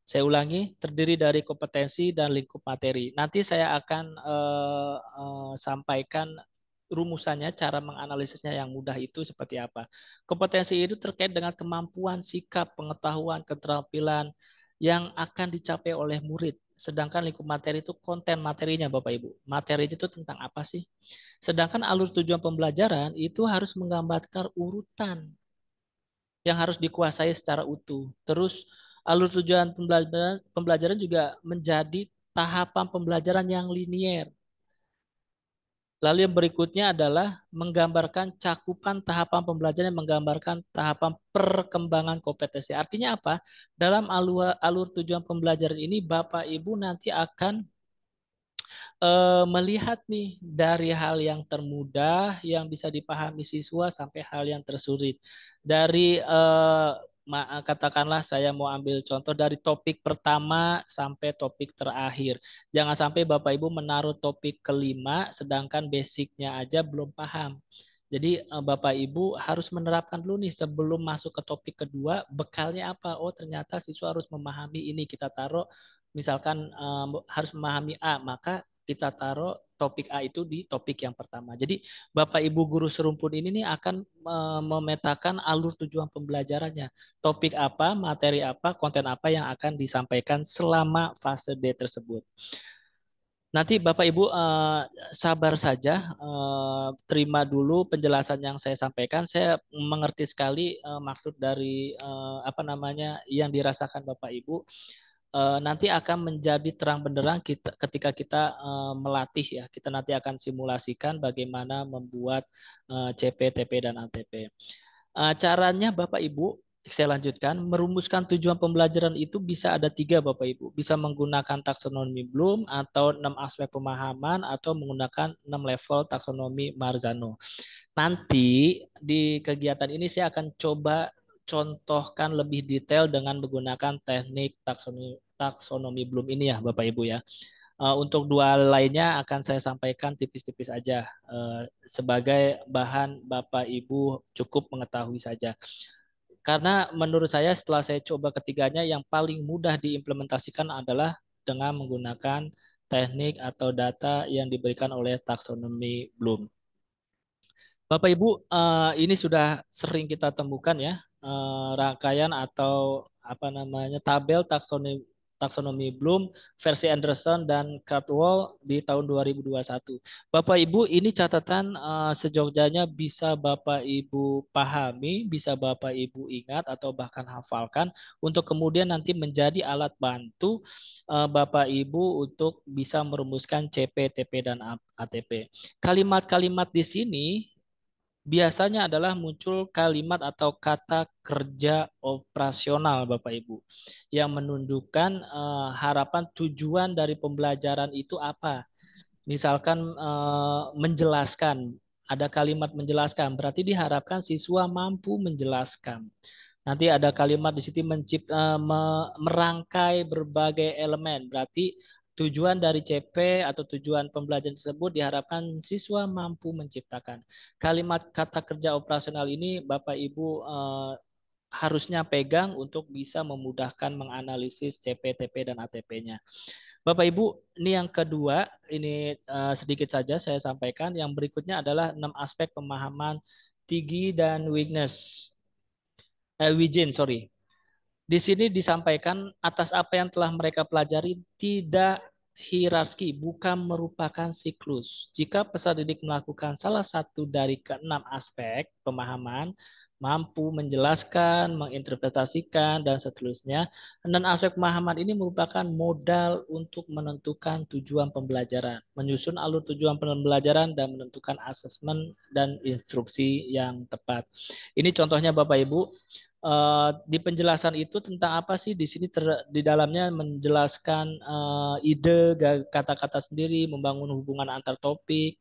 Speaker 5: Saya ulangi, terdiri dari kompetensi dan lingkup materi. Nanti saya akan sampaikan rumusannya, cara menganalisisnya yang mudah itu seperti apa. Kompetensi itu terkait dengan kemampuan, sikap, pengetahuan, keterampilan yang akan dicapai oleh murid. Sedangkan lingkup materi itu konten materinya Bapak Ibu. Materi itu tentang apa sih? Sedangkan alur tujuan pembelajaran itu harus menggambarkan urutan yang harus dikuasai secara utuh. Terus alur tujuan pembelajaran juga menjadi tahapan pembelajaran yang linier. Lalu yang berikutnya adalah menggambarkan cakupan tahapan pembelajaran yang menggambarkan tahapan perkembangan kompetensi. Artinya apa? Dalam alur tujuan pembelajaran ini Bapak Ibu nanti akan melihat nih dari hal yang termudah yang bisa dipahami siswa sampai hal yang tersulit. Dari katakanlah saya mau ambil contoh dari topik pertama sampai topik terakhir. Jangan sampai Bapak Ibu menaruh topik kelima sedangkan basicnya aja belum paham. Jadi Bapak Ibu harus menerapkan dulu nih sebelum masuk ke topik kedua, bekalnya apa? Oh ternyata siswa harus memahami ini, kita taruh misalkan harus memahami A, maka kita taruh topik A itu di topik yang pertama. Jadi Bapak Ibu guru serumpun ini nih akan memetakan alur tujuan pembelajarannya. Topik apa, materi apa, konten apa yang akan disampaikan selama fase D tersebut. Nanti Bapak Ibu sabar saja, terima dulu penjelasan yang saya sampaikan. Saya mengerti sekali maksud dari apa namanya yang dirasakan Bapak Ibu. Nanti akan menjadi terang benderang ketika kita melatih ya. Kita nanti akan simulasikan bagaimana membuat CP, TP, dan ATP. Caranya Bapak Ibu, saya lanjutkan, merumuskan tujuan pembelajaran itu bisa ada 3 Bapak Ibu. Bisa menggunakan taksonomi Bloom atau 6 aspek pemahaman atau menggunakan 6 level taksonomi Marzano. Nanti di kegiatan ini saya akan coba contohkan lebih detail dengan menggunakan teknik taksonomi Bloom ini ya Bapak Ibu ya. Untuk 2 lainnya akan saya sampaikan tipis-tipis aja sebagai bahan Bapak Ibu cukup mengetahui saja. Karena menurut saya setelah saya coba ketiganya yang paling mudah diimplementasikan adalah dengan menggunakan teknik atau data yang diberikan oleh taksonomi Bloom. Bapak Ibu, ini sudah sering kita temukan ya, rangkaian atau apa namanya tabel taksonomi Bloom versi Anderson dan Cardwell di tahun 2021. Bapak Ibu, ini catatan sejogjanya bisa Bapak Ibu pahami, bisa Bapak Ibu ingat atau bahkan hafalkan untuk kemudian nanti menjadi alat bantu Bapak Ibu untuk bisa merumuskan CP, TP, dan ATP. Kalimat-kalimat di sini biasanya adalah muncul kalimat atau kata kerja operasional Bapak Ibu yang menunjukkan harapan tujuan dari pembelajaran itu apa. Misalkan menjelaskan, ada kalimat menjelaskan, berarti diharapkan siswa mampu menjelaskan. Nanti ada kalimat di sini merangkai berbagai elemen, berarti tujuan dari CP atau tujuan pembelajaran tersebut diharapkan siswa mampu menciptakan. Kalimat kata kerja operasional ini Bapak Ibu harusnya pegang untuk bisa memudahkan menganalisis CP, TP, dan ATP-nya. Bapak Ibu, ini yang kedua, ini sedikit saja saya sampaikan. Yang berikutnya adalah 6 aspek pemahaman Tiggy dan Wijin, sorry. Di sini disampaikan atas apa yang telah mereka pelajari tidak hierarki, bukan merupakan siklus. Jika peserta didik melakukan salah satu dari keenam aspek pemahaman, mampu menjelaskan, menginterpretasikan, dan seterusnya. Dan aspek pemahaman ini merupakan modal untuk menentukan tujuan pembelajaran, menyusun alur tujuan pembelajaran, dan menentukan asesmen dan instruksi yang tepat. Ini contohnya Bapak Ibu. Di penjelasan itu tentang apa sih di sini di dalamnya menjelaskan ide kata-kata sendiri, membangun hubungan antar topik.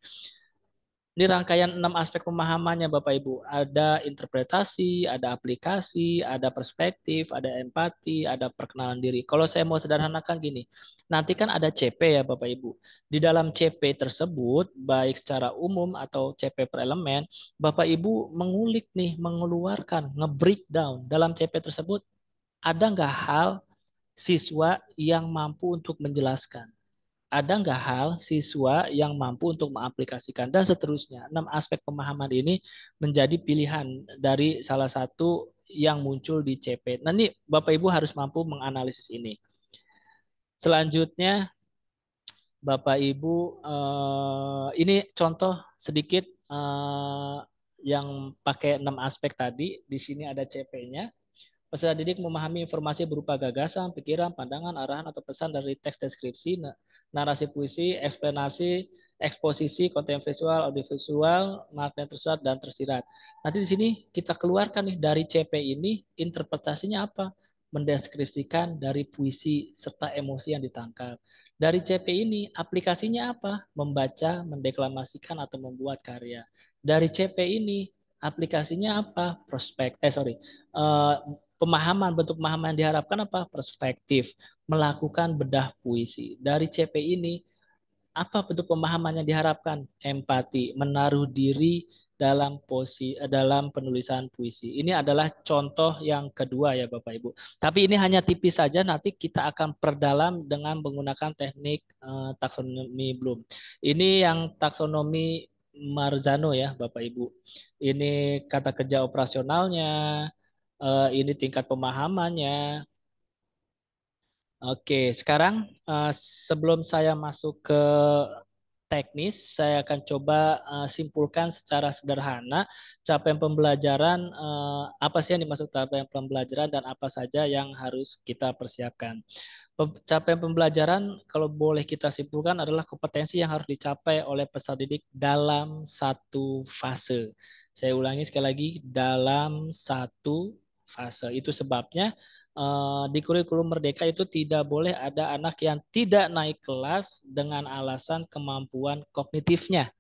Speaker 5: Ini rangkaian 6 aspek pemahamannya Bapak Ibu. Ada interpretasi, ada aplikasi, ada perspektif, ada empati, ada perkenalan diri. Kalau saya mau sederhanakan gini, nanti kan ada CP ya Bapak Ibu. Di dalam CP tersebut, baik secara umum atau CP per elemen, Bapak Ibu mengulik nih, mengeluarkan, nge-breakdown. Dalam CP tersebut, ada nggak hal siswa yang mampu untuk menjelaskan? Ada nggak hal siswa yang mampu untuk mengaplikasikan dan seterusnya. 6 aspek pemahaman ini menjadi pilihan dari salah satu yang muncul di CP. Nah, ini Bapak Ibu harus mampu menganalisis ini. Selanjutnya, Bapak Ibu, ini contoh sedikit yang pakai 6 aspek tadi. Di sini ada CP-nya. Peserta didik memahami informasi berupa gagasan, pikiran, pandangan, arahan, atau pesan dari teks deskripsi, narasi puisi, eksplanasi, eksposisi, konten visual, audiovisual, makna tersurat, dan tersirat. Nanti di sini kita keluarkan nih dari CP ini, interpretasinya apa? Mendeskripsikan dari puisi serta emosi yang ditangkap. Dari CP ini, aplikasinya apa? Membaca, mendeklamasikan, atau membuat karya. Dari CP ini, aplikasinya apa? Pemahaman, bentuk pemahaman yang diharapkan apa? Perspektif, melakukan bedah puisi. Dari CP ini, apa bentuk pemahaman yang diharapkan? Empati, menaruh diri dalam penulisan puisi. Ini adalah contoh yang kedua ya Bapak Ibu. Tapi ini hanya tipis saja, nanti kita akan perdalam dengan menggunakan teknik taksonomi Bloom. Ini yang taksonomi Marzano ya Bapak Ibu. Ini kata kerja operasionalnya, ini tingkat pemahamannya. Oke, sekarang sebelum saya masuk ke teknis, saya akan coba simpulkan secara sederhana capaian pembelajaran, apa sih yang dimaksud capaian pembelajaran dan apa saja yang harus kita persiapkan. Capaian pembelajaran kalau boleh kita simpulkan adalah kompetensi yang harus dicapai oleh peserta didik dalam satu fase. Saya ulangi sekali lagi, dalam satu fase. Itu sebabnya di kurikulum Merdeka itu tidak boleh ada anak yang tidak naik kelas dengan alasan kemampuan kognitifnya,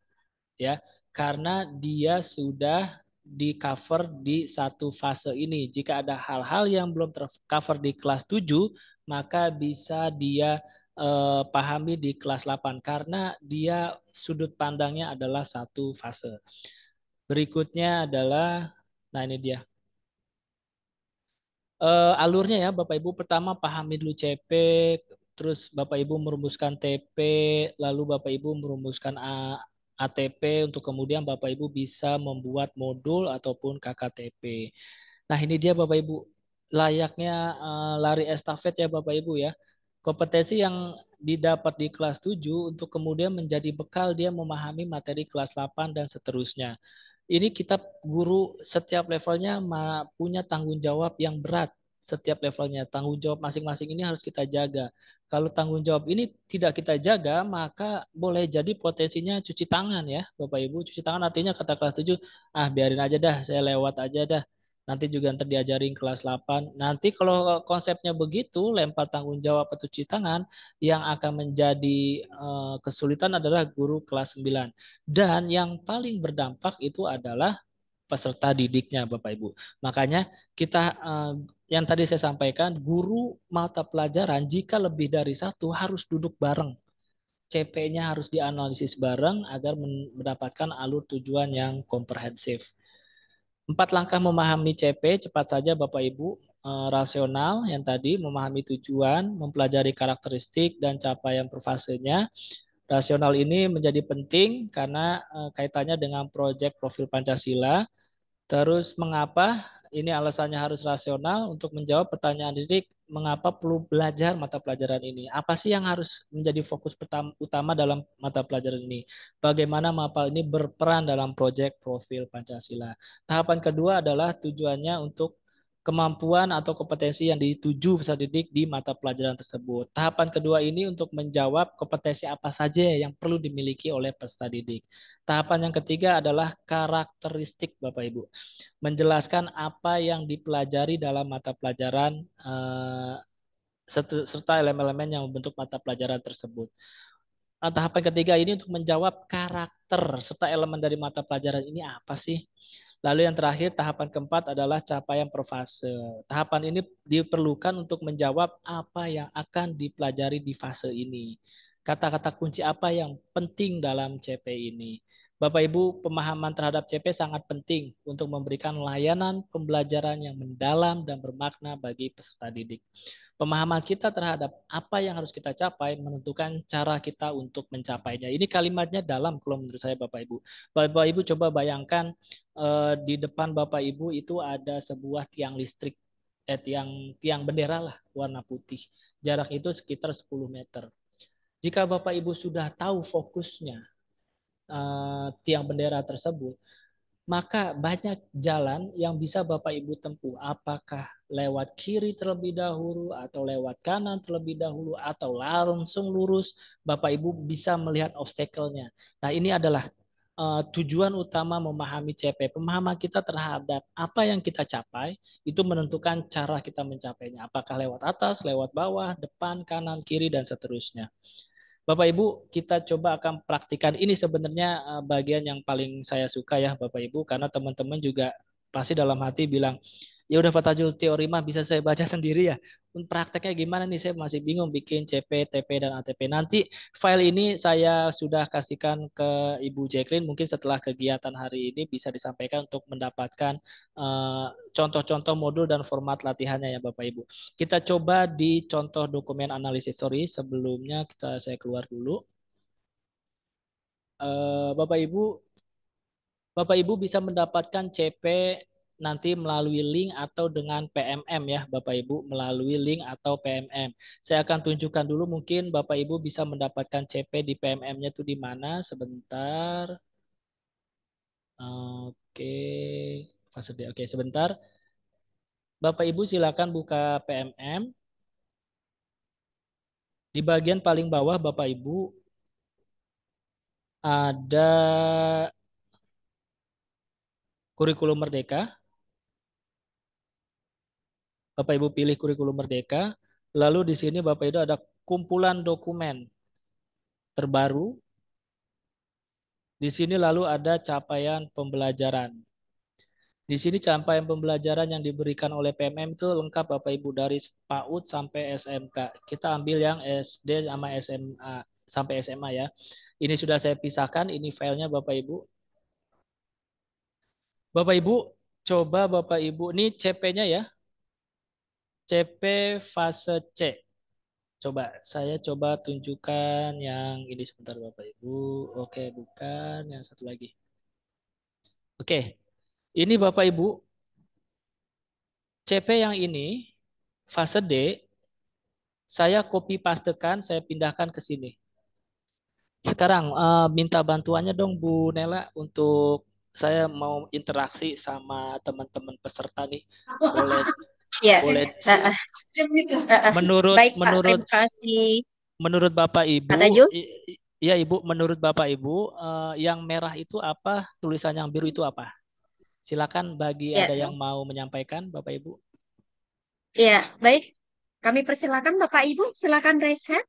Speaker 5: ya, karena dia sudah di cover di satu fase ini. Jika ada hal-hal yang belum tercover di kelas 7, maka bisa dia pahami di kelas 8 karena dia sudut pandangnya adalah satu fase. Berikutnya adalah, nah ini dia. Alurnya ya Bapak Ibu, pertama pahami dulu CP, terus Bapak Ibu merumuskan TP, lalu Bapak Ibu merumuskan ATP untuk kemudian Bapak Ibu bisa membuat modul ataupun KKTP. Nah ini dia Bapak Ibu, layaknya lari estafet ya Bapak Ibu ya. Kompetensi yang didapat di kelas 7 untuk kemudian menjadi bekal dia memahami materi kelas 8 dan seterusnya. Ini kita guru setiap levelnya punya tanggung jawab yang berat. Setiap levelnya tanggung jawab masing-masing ini harus kita jaga. Kalau tanggung jawab ini tidak kita jaga, maka boleh jadi potensinya cuci tangan ya Bapak Ibu. Cuci tangan artinya kata kelas 7, biarin aja dah, saya lewat aja dah. Nanti juga ntar diajarin kelas 8. Nanti kalau konsepnya begitu, lempar tanggung jawab atau cuci tangan, yang akan menjadi kesulitan adalah guru kelas 9. Dan yang paling berdampak itu adalah peserta didiknya Bapak Ibu. Makanya kita yang tadi saya sampaikan, guru mata pelajaran jika lebih dari satu harus duduk bareng. CP-nya harus dianalisis bareng agar mendapatkan alur tujuan yang komprehensif. 4 langkah memahami CP, cepat saja Bapak Ibu. Rasional yang tadi, memahami tujuan, mempelajari karakteristik dan capaian per fasenya. Rasional ini menjadi penting karena kaitannya dengan proyek profil Pancasila. Terus mengapa? Ini alasannya harus rasional untuk menjawab pertanyaan didik, mengapa perlu belajar mata pelajaran ini? Apa sih yang harus menjadi fokus utama dalam mata pelajaran ini? Bagaimana mapel ini berperan dalam proyek profil Pancasila? Tahapan kedua adalah tujuannya untuk kemampuan atau kompetensi yang dituju peserta didik di mata pelajaran tersebut. Tahapan kedua ini untuk menjawab kompetensi apa saja yang perlu dimiliki oleh peserta didik. Tahapan yang ketiga adalah karakteristik Bapak Ibu. Menjelaskan apa yang dipelajari dalam mata pelajaran serta elemen-elemen yang membentuk mata pelajaran tersebut. Tahapan ketiga ini untuk menjawab karakter serta elemen dari mata pelajaran ini apa sih? Lalu yang terakhir, tahapan keempat adalah capaian per fase. Tahapan ini diperlukan untuk menjawab apa yang akan dipelajari di fase ini. Kata-kata kunci apa yang penting dalam CP ini. Bapak Ibu, pemahaman terhadap CP sangat penting untuk memberikan layanan pembelajaran yang mendalam dan bermakna bagi peserta didik. Pemahaman kita terhadap apa yang harus kita capai menentukan cara kita untuk mencapainya. Ini kalimatnya dalam kalau menurut saya Bapak Ibu. Bapak Ibu coba bayangkan di depan Bapak Ibu itu ada sebuah tiang listrik, tiang bendera lah warna putih. Jarak itu sekitar 10 meter. Jika Bapak Ibu sudah tahu fokusnya tiang bendera tersebut, maka banyak jalan yang bisa Bapak Ibu tempuh. Apakah lewat kiri terlebih dahulu atau lewat kanan terlebih dahulu atau langsung lurus, Bapak Ibu bisa melihat obstacle-nya. Nah, ini adalah tujuan utama memahami CP. Pemahaman kita terhadap apa yang kita capai itu menentukan cara kita mencapainya. Apakah lewat atas, lewat bawah, depan, kanan, kiri, dan seterusnya. Bapak Ibu, kita coba akan praktikan ini sebenarnya bagian yang paling saya suka ya Bapak Ibu, karena teman-teman juga pasti dalam hati bilang, Ya udah Fatajul teori mah bisa saya baca sendiri ya. Untuk prakteknya gimana nih? Saya masih bingung bikin CP, TP, dan ATP. Nanti file ini saya sudah kasihkan ke Ibu Jacqueline. Mungkin setelah kegiatan hari ini bisa disampaikan untuk mendapatkan eh, contoh-contoh modul dan format latihannya ya Bapak Ibu. Kita coba di contoh dokumen analisis. Sorry, sebelumnya saya keluar dulu. Bapak Ibu Bapak Ibu bisa mendapatkan CP nanti melalui link atau dengan PMM ya Bapak Ibu, melalui link atau PMM. Saya akan tunjukkan dulu mungkin Bapak Ibu bisa mendapatkan CP di PMM-nya itu di mana sebentar. Oke, fase D. Oke, sebentar. Bapak Ibu silakan buka PMM. Di bagian paling bawah Bapak Ibu ada kurikulum merdeka. Bapak Ibu pilih kurikulum merdeka. Lalu di sini Bapak Ibu ada kumpulan dokumen terbaru. Di sini lalu ada capaian pembelajaran. Di sini capaian pembelajaran yang diberikan oleh PMM itu lengkap Bapak Ibu dari PAUD sampai SMK. Kita ambil yang SD sama SMA sampai SMA ya. Ini sudah saya pisahkan, ini filenya Bapak Ibu. Bapak Ibu, coba Bapak Ibu, ini CP-nya ya. CP fase C. Coba saya coba tunjukkan yang ini sebentar Bapak Ibu. Oke, bukan yang satu lagi. Oke, ini Bapak Ibu, CP yang ini fase D saya copy pastekan, saya pindahkan ke sini. Sekarang minta bantuannya dong Bu Nela untuk saya mau interaksi sama teman-teman peserta nih. Boleh
Speaker 6: Ya.
Speaker 5: boleh
Speaker 6: Baik Pak,
Speaker 5: menurut
Speaker 6: terima kasih
Speaker 5: menurut Bapak Ibu,
Speaker 6: Pak Tajul.
Speaker 5: ya Ibu, menurut Bapak Ibu yang merah itu apa, tulisan yang biru itu apa? Silakan bagi
Speaker 6: Ya,
Speaker 5: ada yang mau menyampaikan Bapak Ibu.
Speaker 6: ya, baik. Kami persilakan Bapak Ibu, silakan raise hand.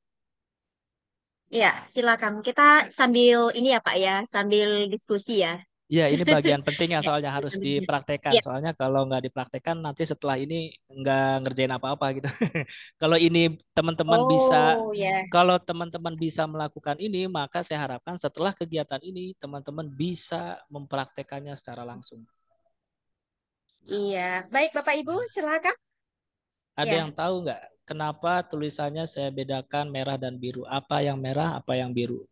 Speaker 6: Ya, silakan. Kita sambil ini ya Pak ya, sambil diskusi ya.
Speaker 5: Ya, ini bagian penting ya
Speaker 6: Ya,
Speaker 5: soalnya harus
Speaker 6: sambil diskusi.
Speaker 5: dipraktekkan.
Speaker 6: Ya.
Speaker 5: Soalnya kalau nggak dipraktekkan nanti setelah ini nggak ngerjain apa-apa gitu. Kalau ini teman-teman bisa,
Speaker 6: Oh ya,
Speaker 5: kalau teman-teman bisa melakukan ini, maka saya harapkan setelah kegiatan ini teman-teman bisa mempraktekannya secara langsung.
Speaker 6: iya. Baik Bapak Ibu, silakan.
Speaker 5: Ada
Speaker 6: Ya,
Speaker 5: yang tahu nggak kenapa tulisannya saya bedakan merah dan biru? Apa yang merah, apa yang biru?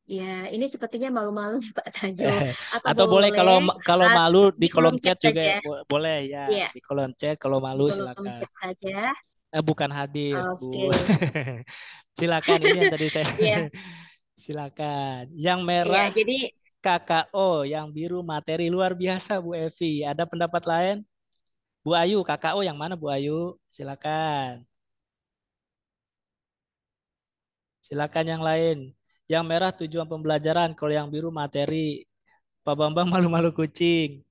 Speaker 6: ya. Ini sepertinya malu-malu nih Pak Tajul. Apa
Speaker 5: Atau boleh
Speaker 6: boleh
Speaker 5: kalau kalau malu di
Speaker 6: di
Speaker 5: kolom
Speaker 6: kolom chat
Speaker 5: chat juga
Speaker 6: saja?
Speaker 5: boleh ya,
Speaker 6: Iya,
Speaker 5: di kolom chat kalau
Speaker 6: di
Speaker 5: malu
Speaker 6: kolom
Speaker 5: silakan.
Speaker 6: chat saja.
Speaker 5: Bukan hadir, Bu.
Speaker 6: Oke.
Speaker 5: Silakan ini yang tadi saya
Speaker 6: Iya,
Speaker 5: silakan. Yang
Speaker 6: iya.
Speaker 5: merah
Speaker 6: Jadi
Speaker 5: KKO, yang biru materi luar biasa Bu Evi. Ada pendapat lain? Bu Ayu, KKO yang mana Bu Ayu? Silakan. Silakan yang lain. Yang merah tujuan pembelajaran, kalau yang biru materi. Pak Bambang malu-malu kucing.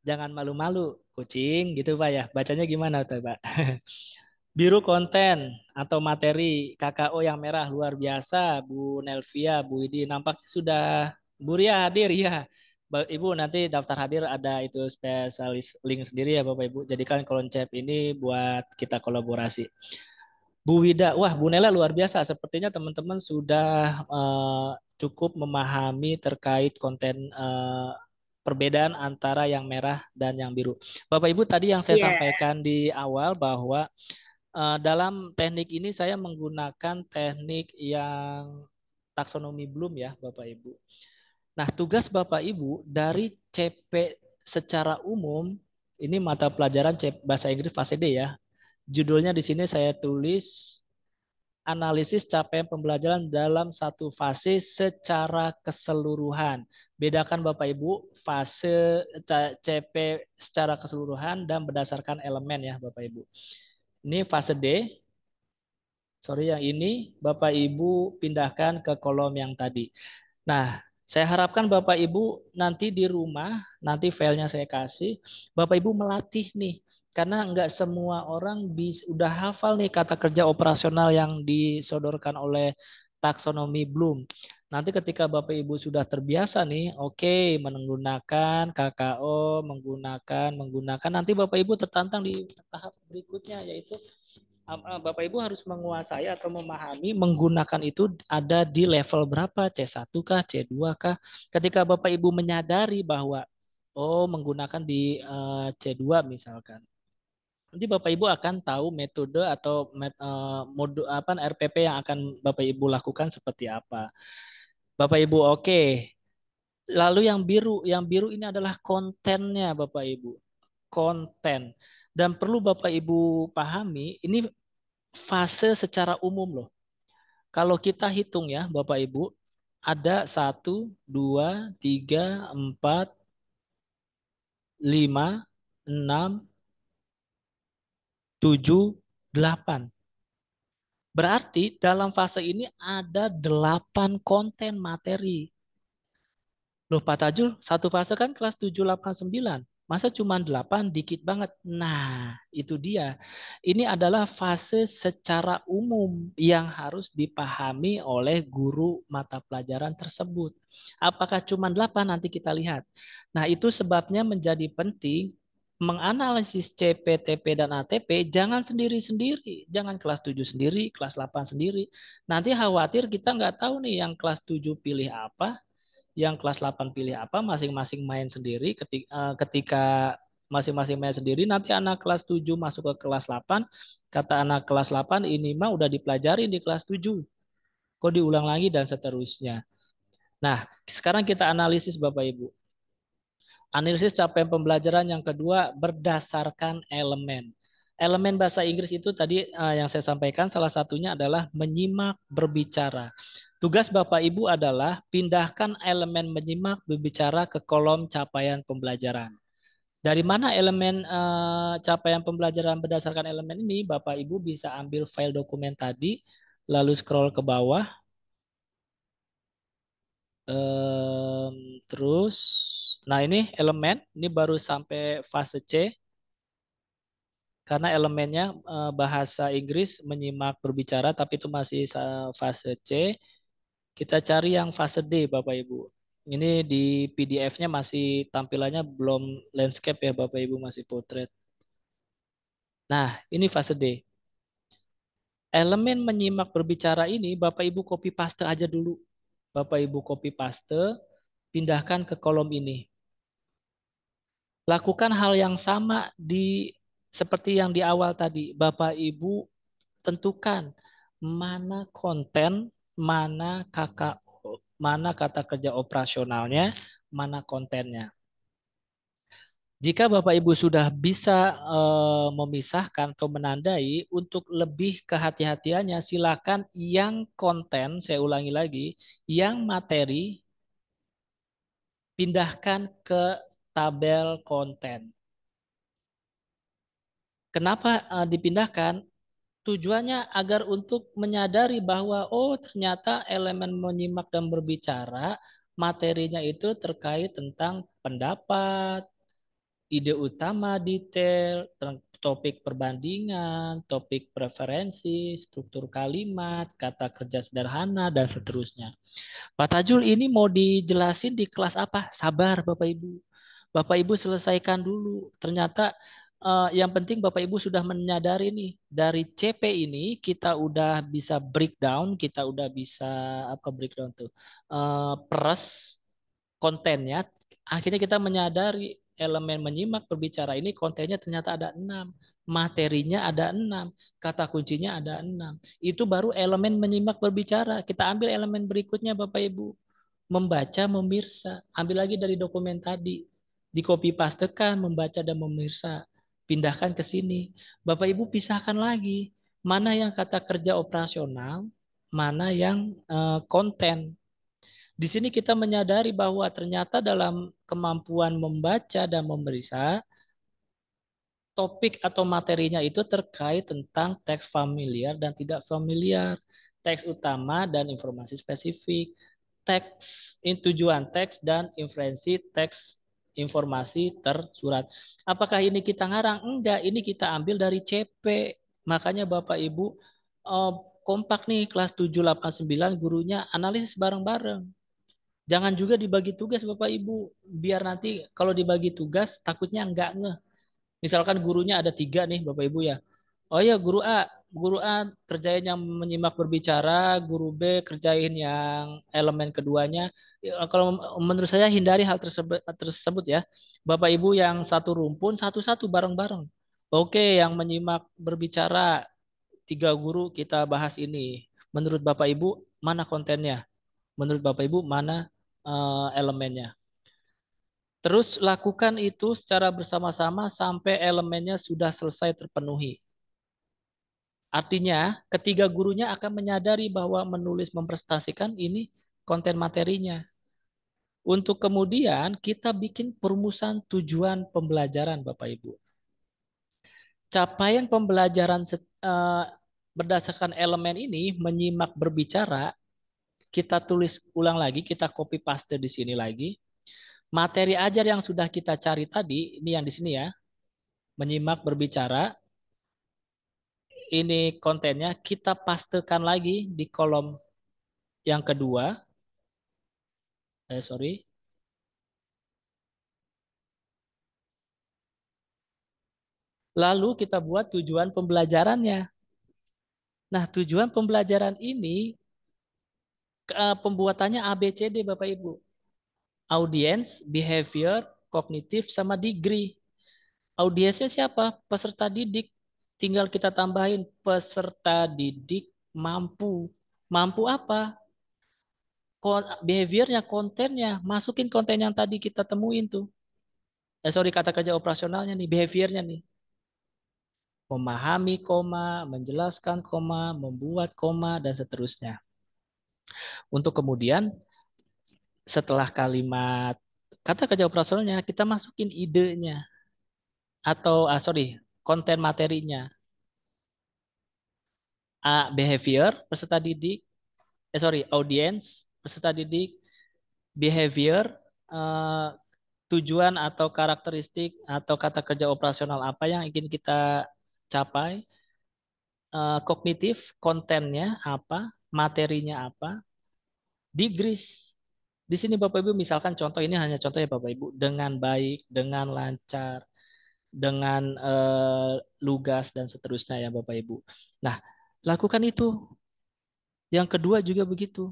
Speaker 5: Jangan malu-malu kucing gitu Pak ya. Bacanya gimana tuh Pak? Biru konten atau materi, KKO yang merah luar biasa, Bu Nelvia, Bu Widi, nampaknya sudah Bu Ria hadir ya. Ibu nanti daftar hadir ada itu spesialis link sendiri ya Bapak Ibu. Jadikan kolom chat ini buat kita kolaborasi. Bu Wida, wah Bu Nela luar biasa. Sepertinya teman-teman sudah cukup memahami terkait konten perbedaan antara yang merah dan yang biru. Bapak Ibu tadi yang saya
Speaker 6: iya,
Speaker 5: sampaikan di awal bahwa dalam teknik ini saya menggunakan teknik yang taksonomi Bloom ya Bapak Ibu. Nah tugas Bapak Ibu dari CP secara umum, ini mata pelajaran bahasa Inggris fase D ya. Judulnya di sini saya tulis analisis capaian pembelajaran dalam satu fase secara keseluruhan. Bedakan Bapak Ibu fase CP secara keseluruhan dan berdasarkan elemen ya Bapak Ibu. Ini fase D. Sorry yang ini Bapak Ibu pindahkan ke kolom yang tadi. Nah, saya harapkan Bapak Ibu nanti di rumah, nanti filenya saya kasih, Bapak Ibu melatih nih. Karena nggak semua orang udah hafal nih kata kerja operasional yang disodorkan oleh taksonomi Bloom. Nanti ketika Bapak Ibu sudah terbiasa nih, oke, menggunakan KKO, menggunakan, nanti Bapak Ibu tertantang di tahap berikutnya, yaitu Bapak Ibu harus menguasai atau memahami menggunakan itu ada di level berapa, C1 kah, C2 kah. Ketika Bapak Ibu menyadari bahwa, oh menggunakan di C2 misalkan, nanti Bapak Ibu akan tahu metode atau mode apa RPP yang akan Bapak Ibu lakukan seperti apa. Bapak Ibu oke. Lalu yang biru ini adalah kontennya Bapak Ibu. Konten. Dan perlu Bapak Ibu pahami, ini fase secara umum loh. Kalau kita hitung ya Bapak Ibu, ada 1, 2, 3, 4, 5, 6, 7, 8. Berarti dalam fase ini ada 8 konten materi. Loh Pak Tajul, satu fase kan kelas 7, 8, 9. Masa cuma 8, dikit banget. Nah, itu dia. Ini adalah fase secara umum yang harus dipahami oleh guru mata pelajaran tersebut. Apakah cuma 8? Nanti kita lihat. Nah, itu sebabnya menjadi penting menganalisis CP, TP, dan ATP jangan sendiri-sendiri. Jangan kelas 7 sendiri, kelas 8 sendiri. Nanti khawatir kita nggak tahu nih yang kelas 7 pilih apa, yang kelas 8 pilih apa, masing-masing main sendiri. Ketika masing-masing main sendiri, nanti anak kelas 7 masuk ke kelas 8, kata anak kelas 8, ini mah udah dipelajari di kelas 7. Kok diulang lagi dan seterusnya. Nah, sekarang kita analisis Bapak Ibu. Analisis capaian pembelajaran yang kedua berdasarkan elemen. Elemen bahasa Inggris itu tadi yang saya sampaikan salah satunya adalah menyimak berbicara. Tugas Bapak Ibu adalah pindahkan elemen menyimak berbicara ke kolom capaian pembelajaran. Dari mana elemen capaian pembelajaran berdasarkan elemen ini? Bapak Ibu bisa ambil file dokumen tadi, lalu scroll ke bawah. Terus, nah ini elemen, ini baru sampai fase C. Karena elemennya bahasa Inggris menyimak berbicara, tapi itu masih fase C. Kita cari yang fase D, Bapak Ibu. Ini di PDF-nya masih tampilannya belum landscape ya, Bapak Ibu, masih portrait. Nah, ini fase D. Elemen menyimak berbicara ini, Bapak Ibu copy paste aja dulu. Bapak Ibu copy paste, pindahkan ke kolom ini. Lakukan hal yang sama seperti yang di awal tadi. Bapak Ibu tentukan mana konten, mana KKO, mana kata kerja operasionalnya, mana kontennya. Jika Bapak Ibu sudah bisa memisahkan atau menandai, untuk lebih kehati-hatiannya silakan yang konten, saya ulangi lagi, yang materi pindahkan ke tabel konten. Kenapa dipindahkan? Tujuannya agar untuk menyadari bahwa oh ternyata elemen menyimak dan berbicara materinya itu terkait tentang pendapat, ide utama detail, topik perbandingan, topik preferensi, struktur kalimat, kata kerja sederhana, dan seterusnya. Pak Tajul, ini mau dijelasin di kelas apa? Sabar Bapak Ibu. Bapak Ibu selesaikan dulu. Ternyata yang penting Bapak Ibu sudah menyadari nih, dari CP ini kita udah bisa breakdown, kita udah bisa apa breakdown tuh? Peres kontennya. Akhirnya kita menyadari elemen menyimak berbicara ini kontennya ternyata ada 6. Materinya ada 6. Kata kuncinya ada 6. Itu baru elemen menyimak berbicara. Kita ambil elemen berikutnya Bapak Ibu. Membaca, memirsa. Ambil lagi dari dokumen tadi. Di copy pastekan, membaca dan memirsa. Pindahkan ke sini. Bapak Ibu pisahkan lagi. Mana yang kata kerja operasional, mana yang konten. Di sini kita menyadari bahwa ternyata dalam kemampuan membaca dan memeriksa, topik atau materinya itu terkait tentang teks familiar dan tidak familiar, teks utama dan informasi spesifik, teks tujuan teks dan inferensi teks informasi tersurat. Apakah ini kita ngarang? Enggak, ini kita ambil dari CP. Makanya Bapak Ibu kompak nih kelas 7, 8, 9 gurunya analisis bareng-bareng. Jangan juga dibagi tugas Bapak Ibu. Biar nanti kalau dibagi tugas takutnya nggak ngeh. Misalkan gurunya ada 3 nih Bapak Ibu ya. Oh ya guru A kerjain yang menyimak berbicara, guru B kerjain yang elemen keduanya. Ya, kalau menurut saya hindari hal tersebut ya. Bapak Ibu yang satu rumpun satu-satu bareng-bareng. Oke, yang menyimak berbicara 3 guru kita bahas ini. Menurut Bapak Ibu mana kontennya? Menurut Bapak Ibu mana elemennya? Terus lakukan itu secara bersama-sama sampai elemennya sudah selesai terpenuhi. Artinya, ketiga gurunya akan menyadari bahwa menulis mempresentasikan ini konten materinya. Untuk kemudian kita bikin perumusan tujuan pembelajaran, Bapak Ibu. Capaian pembelajaran berdasarkan elemen ini menyimak berbicara, kita tulis ulang lagi, kita copy paste di sini lagi. Materi ajar yang sudah kita cari tadi, ini yang di sini ya, menyimak berbicara, ini kontennya kita pastekan lagi di kolom yang kedua. Sorry. Lalu kita buat tujuan pembelajarannya. Nah, tujuan pembelajaran ini pembuatannya ABCD Bapak Ibu. Audience, behavior, kognitif, sama degree. Audiensnya siapa? Peserta didik. Tinggal kita tambahin peserta didik mampu. Mampu apa? Behaviornya, kontennya. Masukin konten yang tadi kita temuin tuh. Sorry, kata kerja operasionalnya nih, behaviornya nih. Memahami koma, menjelaskan koma, membuat koma, dan seterusnya. Untuk kemudian setelah kalimat kata kerja operasionalnya, kita masukin idenya atau konten materinya. A, behavior peserta didik, audience peserta didik, behavior, eh, tujuan atau karakteristik atau kata kerja operasional apa yang ingin kita capai, kognitif kontennya apa, materinya apa, degrees. Di sini Bapak Ibu misalkan contoh ini hanya contoh ya Bapak Ibu, dengan baik, dengan lancar, dengan lugas dan seterusnya ya Bapak Ibu. Nah, lakukan itu. Yang kedua juga begitu.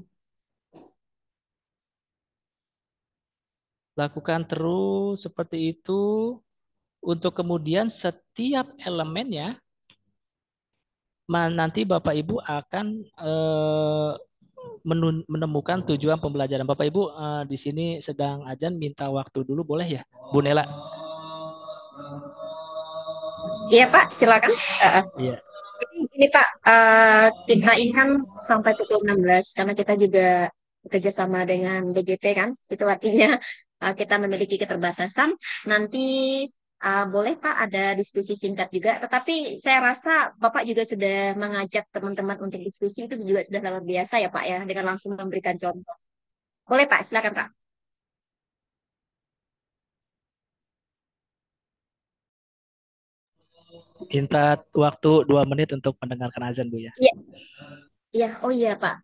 Speaker 5: Lakukan terus seperti itu untuk kemudian setiap elemennya nanti Bapak Ibu akan menemukan tujuan pembelajaran. Bapak Ibu di sini sedang azan, minta waktu dulu boleh ya, Bu Nela?
Speaker 6: Iya Pak, silakan.
Speaker 5: Iya.
Speaker 6: Ini Pak, kita ini kan sampai pukul 16 karena kita juga bekerja sama dengan BGP kan. Itu artinya kita memiliki keterbatasan. Nanti boleh Pak ada diskusi singkat juga. Tetapi saya rasa Bapak juga sudah mengajak teman-teman untuk diskusi itu juga sudah luar biasa ya Pak ya, dengan langsung memberikan contoh. Boleh Pak, silakan Pak.
Speaker 5: Minta waktu 2 menit untuk mendengarkan azan Bu ya.
Speaker 6: Iya, iya, oh iya Pak.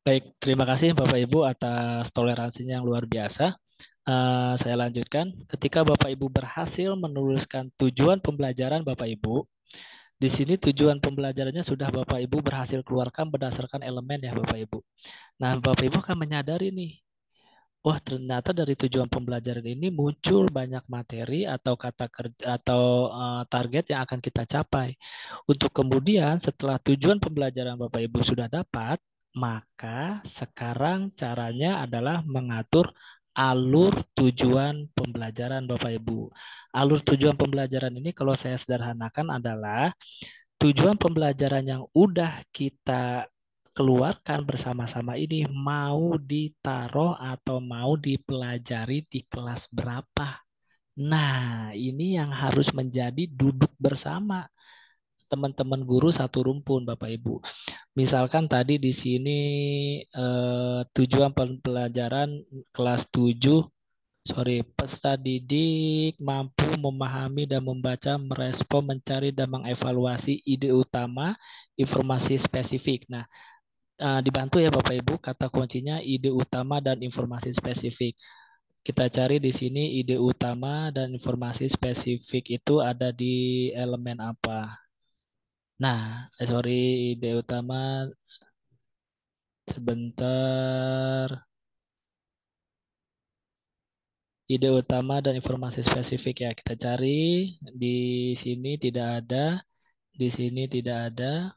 Speaker 5: Baik, terima kasih Bapak Ibu atas toleransinya yang luar biasa. Saya lanjutkan. Ketika Bapak Ibu berhasil menuliskan tujuan pembelajaran Bapak Ibu, di sini tujuan pembelajarannya sudah Bapak Ibu berhasil keluarkan berdasarkan elemen ya Bapak Ibu. Nah, Bapak Ibu akan menyadari nih, wah ternyata dari tujuan pembelajaran ini muncul banyak materi atau kata kerja atau target yang akan kita capai. Untuk kemudian setelah tujuan pembelajaran Bapak Ibu sudah dapat, maka sekarang caranya adalah mengatur alur tujuan pembelajaran Bapak Ibu. Alur tujuan pembelajaran ini kalau saya sederhanakan adalah tujuan pembelajaran yang udah kita keluarkan bersama-sama ini mau ditaruh atau mau dipelajari di kelas berapa. Nah, ini yang harus menjadi duduk bersama teman-teman guru satu rumpun, Bapak Ibu. Misalkan tadi di sini tujuan pembelajaran kelas 7, peserta didik mampu memahami dan membaca, merespon, mencari, dan mengevaluasi ide utama, informasi spesifik. Nah, dibantu ya Bapak Ibu, kata kuncinya ide utama dan informasi spesifik. Kita cari di sini ide utama dan informasi spesifik itu ada di elemen apa. Nah, ide utama sebentar. Ide utama dan informasi spesifik ya kita cari. Di sini tidak ada, di sini tidak ada.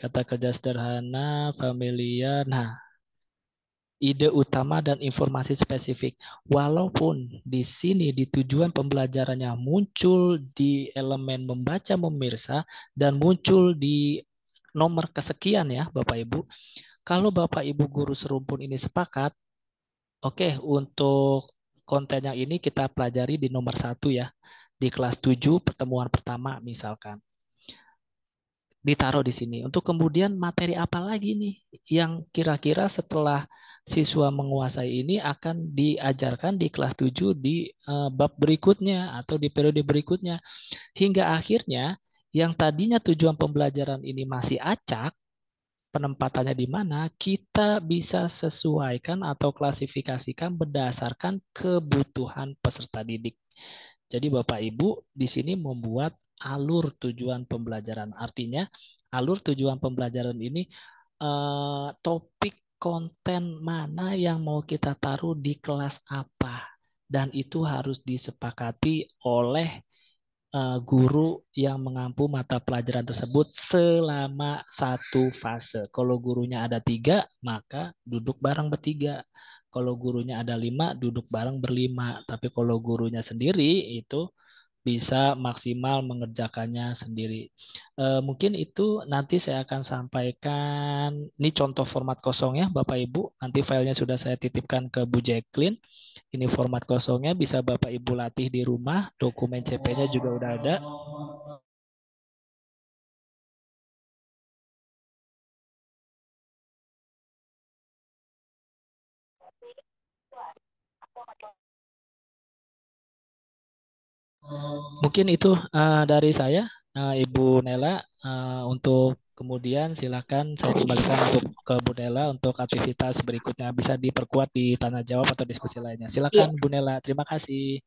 Speaker 5: Kata kerja sederhana, familiar. Nah, ide utama dan informasi spesifik. Walaupun di sini di tujuan pembelajarannya muncul di elemen membaca memirsa dan muncul di nomor kesekian ya Bapak Ibu. Kalau Bapak Ibu guru serumpun ini sepakat, oke, untuk konten yang ini kita pelajari di nomor 1 ya. Di kelas 7 pertemuan pertama misalkan. Ditaruh di sini. Untuk kemudian materi apa lagi nih yang kira-kira setelah siswa menguasai ini akan diajarkan di kelas 7 di bab berikutnya atau di periode berikutnya. Hingga akhirnya yang tadinya tujuan pembelajaran ini masih acak, penempatannya di mana, kita bisa sesuaikan atau klasifikasikan berdasarkan kebutuhan peserta didik. Jadi Bapak Ibu di sini membuat alur tujuan pembelajaran. Artinya alur tujuan pembelajaran ini topik konten mana yang mau kita taruh di kelas apa. Dan itu harus disepakati oleh guru yang mengampu mata pelajaran tersebut selama satu fase. Kalau gurunya ada 3, maka duduk bareng bertiga. Kalau gurunya ada 5, duduk bareng berlima. Tapi kalau gurunya sendiri itu bisa maksimal mengerjakannya sendiri. Mungkin itu nanti saya akan sampaikan. Ini contoh format kosongnya Bapak Ibu. Nanti filenya sudah saya titipkan ke Bu Jacqueline. Ini format kosongnya bisa Bapak Ibu latih di rumah. Dokumen CP-nya juga udah ada. Mungkin itu dari saya, Ibu Nela. Untuk kemudian silakan saya kembalikan untuk ke Bu Nela untuk aktivitas berikutnya bisa diperkuat di tanya jawab atau diskusi lainnya. Silakan
Speaker 6: Iya.
Speaker 5: Bu Nela. Terima kasih.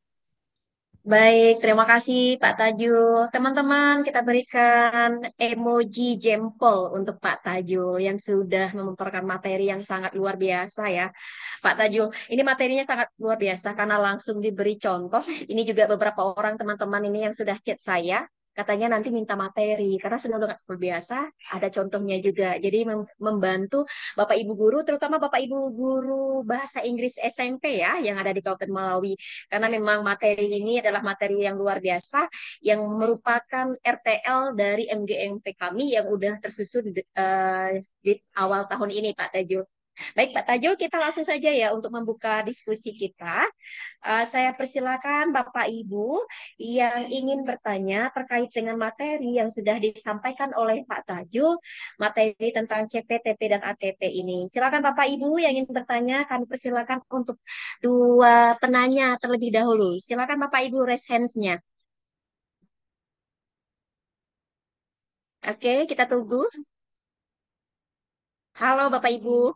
Speaker 6: Baik, terima kasih Pak Tajul. Teman-teman, kita berikan emoji jempol untuk Pak Tajul yang sudah mememparkan materi yang sangat luar biasa ya. Pak Tajul, ini materinya sangat luar biasa karena langsung diberi contoh. Ini juga beberapa orang teman-teman ini yang sudah chat saya. Katanya nanti minta materi karena sudah luar biasa. Ada contohnya juga. Jadi membantu Bapak Ibu guru, terutama Bapak Ibu guru bahasa Inggris SMP ya yang ada di Kabupaten Malawi. Karena memang materi ini adalah materi yang luar biasa yang merupakan RTL dari MGMP kami yang udah tersusun di awal tahun ini Pak Tejo. Baik, Pak Tajul, kita langsung saja ya untuk membuka diskusi kita. Saya persilakan Bapak Ibu yang ingin bertanya terkait dengan materi yang sudah disampaikan oleh Pak Tajul, materi tentang CPTP dan ATP ini. Silakan Bapak Ibu yang ingin bertanya, kami persilakan untuk dua penanya terlebih dahulu. Silakan Bapak Ibu raise hands-nya. Oke, kita tunggu. Halo Bapak Ibu.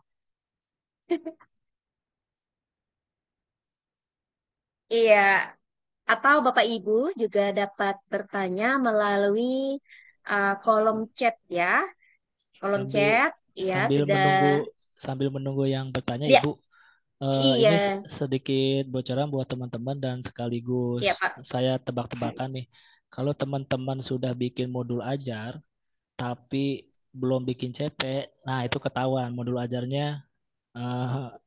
Speaker 6: Iya, atau Bapak Ibu juga dapat bertanya melalui kolom chat ya. Kolom
Speaker 5: Sambil
Speaker 6: chat, ya
Speaker 5: sambil
Speaker 6: sudah.
Speaker 5: menunggu yang bertanya,
Speaker 6: Ya,
Speaker 5: Ibu. Ini
Speaker 6: iya,
Speaker 5: sedikit bocoran buat teman-teman dan sekaligus
Speaker 6: iya Pak.
Speaker 5: saya tebak-tebakan nih. Kalau teman-teman sudah bikin modul ajar tapi belum bikin CP, nah itu ketahuan modul ajarnya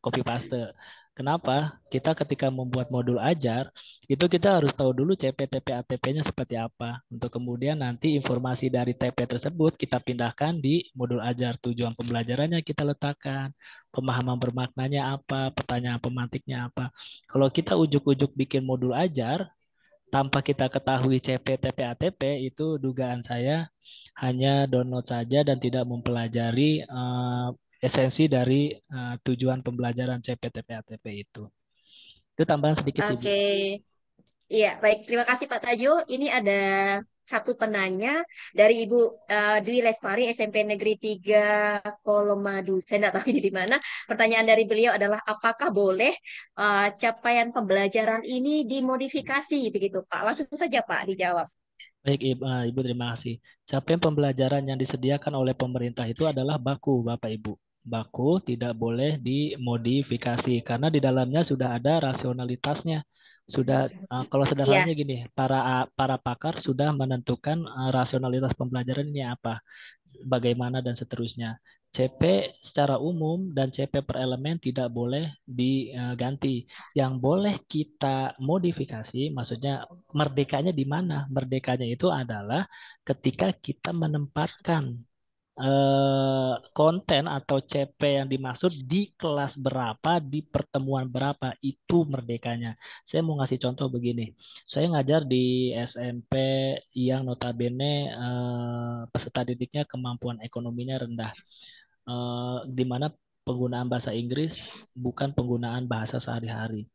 Speaker 5: copy paste. Kenapa? Kita ketika membuat modul ajar, itu kita harus tahu dulu CP, TP, ATP-nya seperti apa. Untuk kemudian nanti informasi dari TP tersebut kita pindahkan di modul ajar. Tujuan pembelajarannya kita letakkan. Pemahaman bermaknanya apa, pertanyaan pemantiknya apa. Kalau kita ujuk-ujuk bikin modul ajar, tanpa kita ketahui CP, TP, ATP, itu dugaan saya hanya download saja dan tidak mempelajari esensi dari tujuan pembelajaran CPTP ATP itu. Itu tambahan sedikit sih, Bu.
Speaker 6: Oke, iya baik. Terima kasih Pak Tajul. Ini ada satu penanya dari Ibu Dwi Lestari SMP Negeri 3 Kolomadu. Saya tidak tahu ini di mana. Pertanyaan dari beliau adalah apakah boleh capaian pembelajaran ini dimodifikasi begitu Pak? Langsung saja Pak dijawab.
Speaker 5: Baik, Ibu, terima kasih. Capaian pembelajaran yang disediakan oleh pemerintah itu adalah baku, Bapak Ibu. Baku tidak boleh dimodifikasi karena di dalamnya sudah ada rasionalitasnya. Sudah, kalau
Speaker 6: Iya,
Speaker 5: sederhananya gini, para pakar sudah menentukan rasionalitas pembelajaran ini apa, bagaimana dan seterusnya. CP secara umum dan CP per elemen tidak boleh diganti. Yang boleh kita modifikasi, maksudnya merdekanya di mana? Merdekanya itu adalah ketika kita menempatkan konten atau CP yang dimaksud di kelas berapa, di pertemuan berapa, itu merdekanya. Saya mau ngasih contoh begini. Saya ngajar di SMP yang notabene peserta didiknya kemampuan ekonominya rendah, di mana penggunaan bahasa Inggris bukan penggunaan bahasa sehari-hari.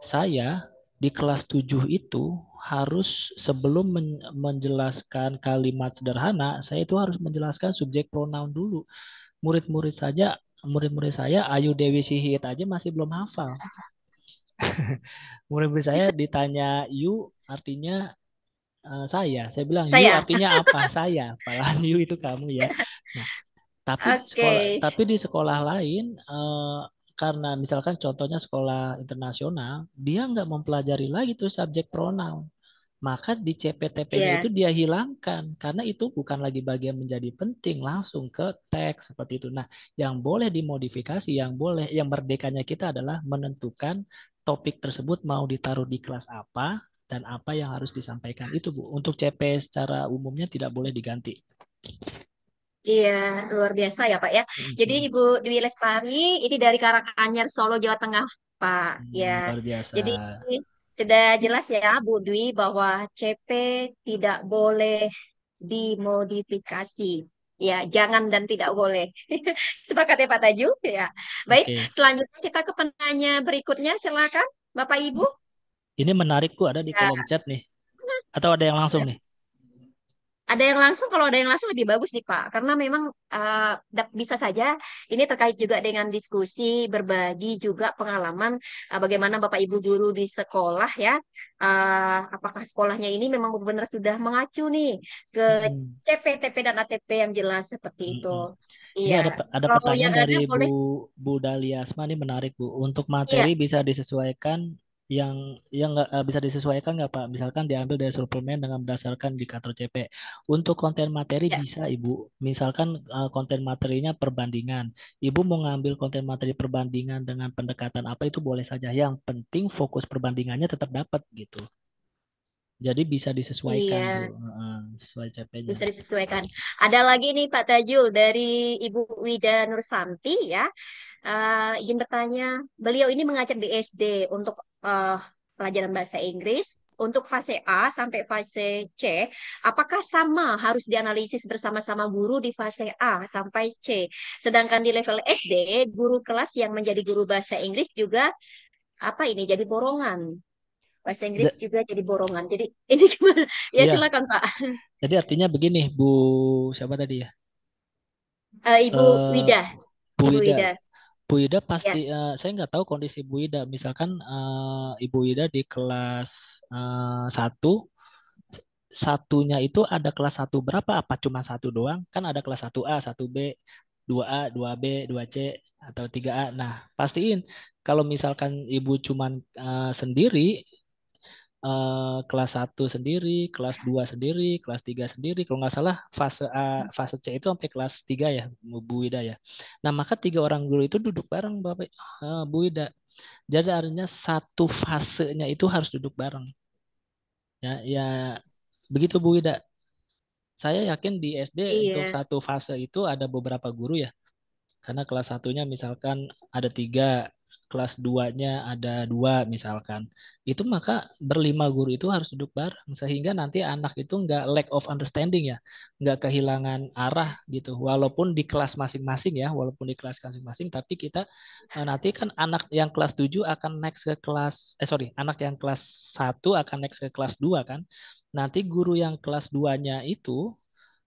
Speaker 5: Saya di kelas 7 itu harus sebelum menjelaskan kalimat sederhana, saya itu harus menjelaskan subjek pronoun dulu. Murid-murid saja, murid-murid saya Ayu Dewi Sihit aja masih belum hafal. Murid-murid saya ditanya you artinya saya bilang you
Speaker 6: saya.
Speaker 5: artinya apa? Saya. Padahal you itu kamu ya. Nah,
Speaker 6: Oke.
Speaker 5: tapi di sekolah lain karena misalkan contohnya sekolah internasional, dia nggak mempelajari lagi tuh subjek pronoun. Maka di CPTP-nya
Speaker 6: Iya.
Speaker 5: itu dia hilangkan karena itu bukan lagi bagian menjadi penting, langsung ke teks seperti itu. Nah, yang boleh dimodifikasi, yang merdekanya kita adalah menentukan topik tersebut mau ditaruh di kelas apa dan apa yang harus disampaikan itu, Bu. Untuk CP secara umumnya tidak boleh diganti.
Speaker 6: Iya, luar biasa ya Pak ya. Jadi Ibu Dwi Lestari ini dari Karanganyar, Solo, Jawa Tengah, Pak. Ya,
Speaker 5: Luar biasa.
Speaker 6: jadi sudah jelas ya Bu Dwi bahwa CP tidak boleh dimodifikasi. Ya, jangan dan tidak boleh. Sepakat ya Pak Taju? Ya. Baik,
Speaker 5: Oke.
Speaker 6: selanjutnya kita ke penanya berikutnya. Silakan Bapak Ibu.
Speaker 5: Ini menarik, Bu, ada di
Speaker 6: Ya,
Speaker 5: kolom chat nih. Atau ada yang langsung nih?
Speaker 6: ada yang langsung, kalau ada yang langsung lebih bagus nih Pak, karena memang bisa saja ini terkait juga dengan diskusi, berbagi juga pengalaman bagaimana Bapak Ibu guru di sekolah ya, apakah sekolahnya ini memang benar-benar sudah mengacu nih ke
Speaker 5: Mm-mm.
Speaker 6: CP, TP dan ATP yang jelas seperti itu.
Speaker 5: Mm-mm. Ini
Speaker 6: Iya,
Speaker 5: ada
Speaker 6: kalau yang
Speaker 5: pertanyaan
Speaker 6: ada
Speaker 5: dari
Speaker 6: boleh.
Speaker 5: Bu Daliasma, ini menarik, Bu. Untuk
Speaker 6: Iya,
Speaker 5: materi bisa disesuaikan yang nggak bisa disesuaikan nggak, Pak? Misalkan diambil dari suplemen dengan berdasarkan indikator CP. Untuk konten materi
Speaker 6: ya.
Speaker 5: bisa, Ibu. Misalkan konten materinya perbandingan. Ibu mau ngambil konten materi perbandingan dengan pendekatan apa itu boleh saja. Yang penting fokus perbandingannya tetap dapat gitu. Jadi bisa disesuaikan,
Speaker 6: Iya,
Speaker 5: Bu. Sesuai CP-nya.
Speaker 6: bisa disesuaikan. Ada lagi nih Pak Tajul dari Ibu Wida Nursanti ya. Izin bertanya, beliau ini mengajar di SD untuk pelajaran bahasa Inggris. Untuk fase A sampai fase C, apakah sama harus dianalisis bersama-sama guru di fase A sampai C? Sedangkan di level SD, guru kelas yang menjadi guru bahasa Inggris juga apa ini jadi borongan. Bahasa Inggris
Speaker 5: Ja-
Speaker 6: juga jadi borongan. Jadi ini gimana? Ya
Speaker 5: Iya,
Speaker 6: silakan Pak.
Speaker 5: jadi artinya begini, Bu, siapa tadi ya?
Speaker 6: Ibu
Speaker 5: Eh,
Speaker 6: Wida,
Speaker 5: Bu
Speaker 6: Ibu
Speaker 5: Ida.
Speaker 6: Wida.
Speaker 5: Bu Ida pasti,
Speaker 6: Ya,
Speaker 5: saya nggak tahu kondisi Bu Ida. Misalkan Ibu Ida di kelas 1, satunya itu ada kelas satu berapa? Apa cuma satu doang? Kan ada kelas 1A, 1B, 2A, 2B, 2C, atau 3A. Nah, pastiin kalau misalkan Ibu cuman sendiri, kelas satu sendiri, kelas 2 sendiri, kelas 3 sendiri. Kalau nggak salah fase A, fase C itu sampai kelas 3 ya, Bu Ida ya. Nah, maka 3 orang guru itu duduk bareng Bapak, Bu Ida. Jadi artinya satu fasenya itu harus duduk bareng. Ya, ya begitu Bu Ida. Saya yakin di SD untuk
Speaker 6: iya.
Speaker 5: satu fase itu ada beberapa guru ya. Karena kelas satunya misalkan ada 3, kelas duanya ada 2 misalkan. Itu maka berlima guru itu harus duduk bareng sehingga nanti anak itu nggak lack of understanding ya, nggak kehilangan arah gitu. Walaupun di kelas masing-masing ya, walaupun di kelas masing-masing, tapi kita nanti kan anak yang kelas 7 akan next ke kelas, anak yang kelas 1 akan next ke kelas 2 kan. Nanti guru yang kelas 2-nya itu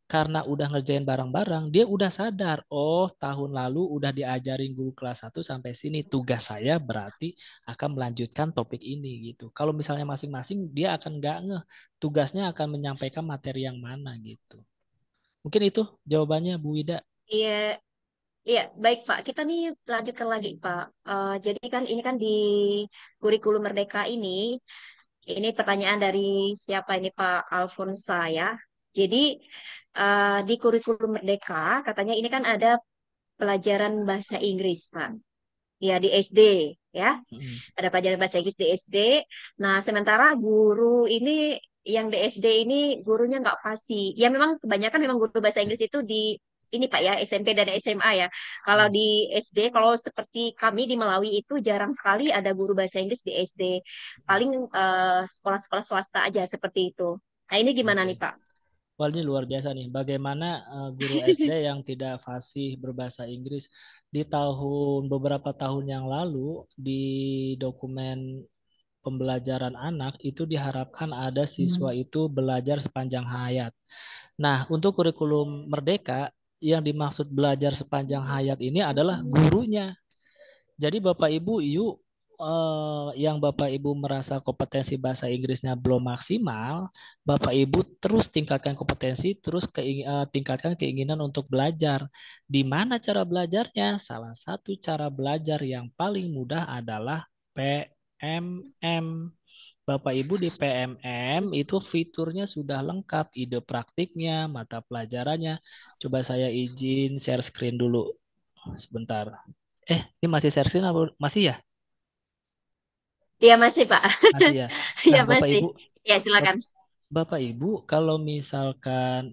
Speaker 5: karena udah ngerjain bareng-bareng, dia udah sadar, oh tahun lalu udah diajarin guru kelas 1 sampai sini, tugas saya berarti akan melanjutkan topik ini gitu. Kalau misalnya masing-masing, dia akan nggak ngeh, tugasnya akan menyampaikan materi yang mana gitu. Mungkin itu jawabannya Bu Wida.
Speaker 6: Iya, iya, baik Pak. Kita nih lanjutkan lagi Pak. Jadi kan ini kan di kurikulum Merdeka ini pertanyaan dari siapa ini Pak Alfonsa ya. Jadi di kurikulum Merdeka katanya ini kan ada pelajaran bahasa Inggris Pak. Ya di SD ya.
Speaker 5: Mm.
Speaker 6: Ada pelajaran bahasa Inggris di SD. Nah, sementara guru ini yang di SD ini gurunya nggak fasih. Ya memang kebanyakan memang guru bahasa Inggris itu di ini Pak ya, SMP dan SMA ya. Kalau
Speaker 5: Mm.
Speaker 6: di SD, kalau seperti kami di Malawi itu jarang sekali ada guru bahasa Inggris di SD. Paling sekolah-sekolah swasta aja seperti itu. Nah, ini gimana
Speaker 5: Oke.
Speaker 6: nih Pak?
Speaker 5: Wah, ini luar biasa nih. Bagaimana guru SD yang tidak fasih berbahasa Inggris di beberapa tahun yang lalu di dokumen pembelajaran anak itu diharapkan ada siswa itu belajar sepanjang hayat. Nah, untuk kurikulum Merdeka yang dimaksud belajar sepanjang hayat ini adalah gurunya. Jadi Bapak Ibu, yuk yang Bapak Ibu merasa kompetensi bahasa Inggrisnya belum maksimal, Bapak Ibu terus tingkatkan kompetensi, terus tingkatkan keinginan untuk belajar. Di mana cara belajarnya? Salah satu cara belajar yang paling mudah adalah PMM. Bapak Ibu di PMM itu fiturnya sudah lengkap, ide praktiknya, mata pelajarannya. Coba saya izin share screen dulu sebentar. Ini masih share screen apa masih ya?
Speaker 6: Iya masih Pak.
Speaker 5: Masih ya.
Speaker 6: Ya
Speaker 5: Nah, Bapak
Speaker 6: masih.
Speaker 5: Ibu,
Speaker 6: Ya
Speaker 5: Bap-
Speaker 6: silakan.
Speaker 5: Bapak Ibu kalau misalkan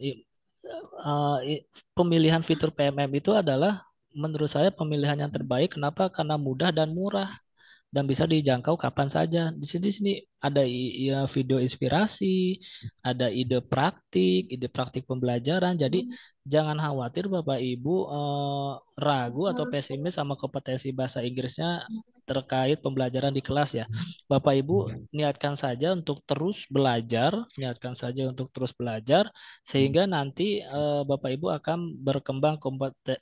Speaker 5: pemilihan fitur PMM itu adalah menurut saya pemilihan yang terbaik. Kenapa? Karena mudah dan murah dan bisa dijangkau kapan saja. Di sini ada video inspirasi, ada ide praktik pembelajaran. Jadi jangan khawatir Bapak Ibu ragu atau pesimis sama kompetensi bahasa Inggrisnya terkait pembelajaran di kelas ya. Bapak Ibu niatkan saja untuk terus belajar, niatkan saja untuk terus belajar sehingga nanti Bapak Ibu akan berkembang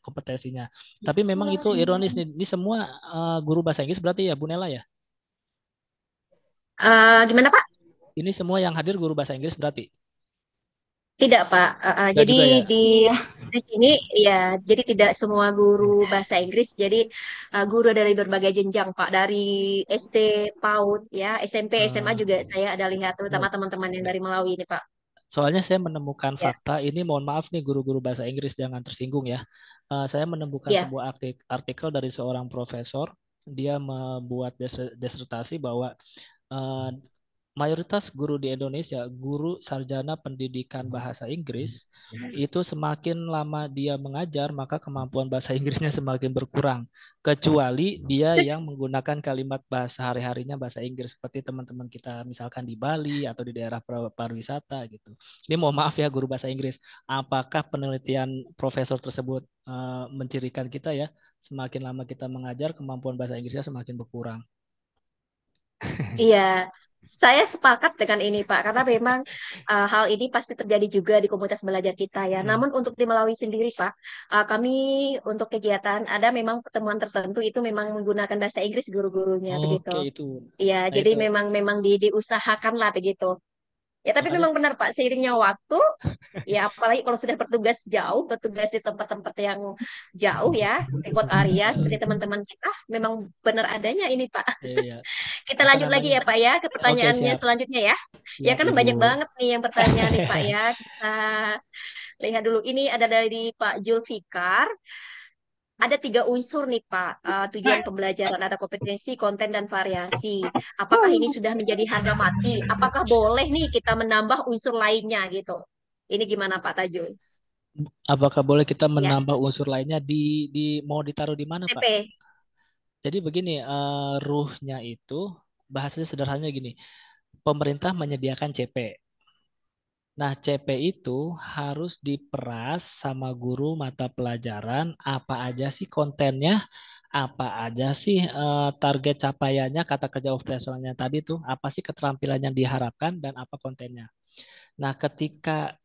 Speaker 5: kompetensinya. Tapi memang itu ironis nih, ini semua guru bahasa Inggris berarti ya Bu Nela ya?
Speaker 6: Gimana Pak?
Speaker 5: Ini semua yang hadir guru bahasa Inggris berarti?
Speaker 6: Tidak, Pak.
Speaker 5: Enggak
Speaker 6: Jadi
Speaker 5: juga ya?
Speaker 2: Iya.
Speaker 6: di sini ya, jadi tidak semua guru bahasa Inggris. Jadi guru dari berbagai jenjang, Pak. Dari SD, PAUD, ya, SMP, SMA
Speaker 5: Eh,
Speaker 6: juga saya ada lihat, terutama
Speaker 5: oh,
Speaker 6: teman-teman yang dari Malawi ini, Pak.
Speaker 5: soalnya saya menemukan
Speaker 6: Ya,
Speaker 5: fakta ini, mohon maaf nih guru-guru bahasa Inggris jangan tersinggung ya. Saya menemukan
Speaker 6: ya.
Speaker 5: sebuah artikel dari seorang profesor, dia membuat disertasi bahwa eh, mayoritas guru di Indonesia, guru sarjana pendidikan bahasa Inggris, itu semakin lama dia mengajar, maka kemampuan bahasa Inggrisnya semakin berkurang. Kecuali dia yang menggunakan kalimat bahasa hari-harinya bahasa Inggris, seperti teman-teman kita misalkan di Bali atau di daerah pariwisata gitu. Ini mohon maaf ya guru bahasa Inggris, apakah penelitian profesor tersebut mencirikan kita ya, semakin lama kita mengajar, kemampuan bahasa Inggrisnya semakin berkurang.
Speaker 6: Iya, saya sepakat dengan ini Pak, karena memang hal ini pasti terjadi juga di komunitas belajar kita ya. Namun untuk di Melawi sendiri Pak, kami untuk kegiatan ada memang pertemuan tertentu itu memang menggunakan bahasa Inggris guru-gurunya begitu.
Speaker 5: Oke itu.
Speaker 6: Iya,
Speaker 5: Nah
Speaker 6: jadi
Speaker 5: itu
Speaker 6: memang diusahakan lah begitu. Ya, tapi
Speaker 5: makanya
Speaker 6: memang benar Pak, seiringnya waktu, ya apalagi kalau sudah bertugas di tempat-tempat yang jauh ya, remote area seperti teman-teman kita, memang benar adanya ini Pak.
Speaker 5: iya,
Speaker 6: Kita
Speaker 5: apa
Speaker 6: lanjut lagi
Speaker 5: namanya?
Speaker 6: ya Pak ya ke
Speaker 5: Oke,
Speaker 6: pertanyaannya
Speaker 5: siap.
Speaker 6: selanjutnya ya. Ya
Speaker 5: Siap,
Speaker 6: karena
Speaker 5: Ibu.
Speaker 6: banyak banget nih yang pertanyaan nih Pak ya. Kita lihat dulu. Ini ada dari Pak Julfikar. Ada 3 unsur nih Pak, tujuan pembelajaran ada kompetensi, konten, dan variasi. Apakah ini sudah menjadi harga mati? Apakah boleh nih kita menambah unsur lainnya gitu? Ini gimana Pak Tajul?
Speaker 5: Apakah boleh kita
Speaker 6: Ya,
Speaker 5: menambah unsur lainnya di mau ditaruh di mana, Pak?
Speaker 6: TP.
Speaker 5: Jadi begini, ruhnya itu bahasanya sederhananya gini. Pemerintah menyediakan CP. Nah, CP itu harus diperas sama guru mata pelajaran apa aja sih kontennya, apa aja sih target capaiannya, kata kerja operasionalnya tadi tuh, apa sih keterampilan yang diharapkan dan apa kontennya. Nah, ketika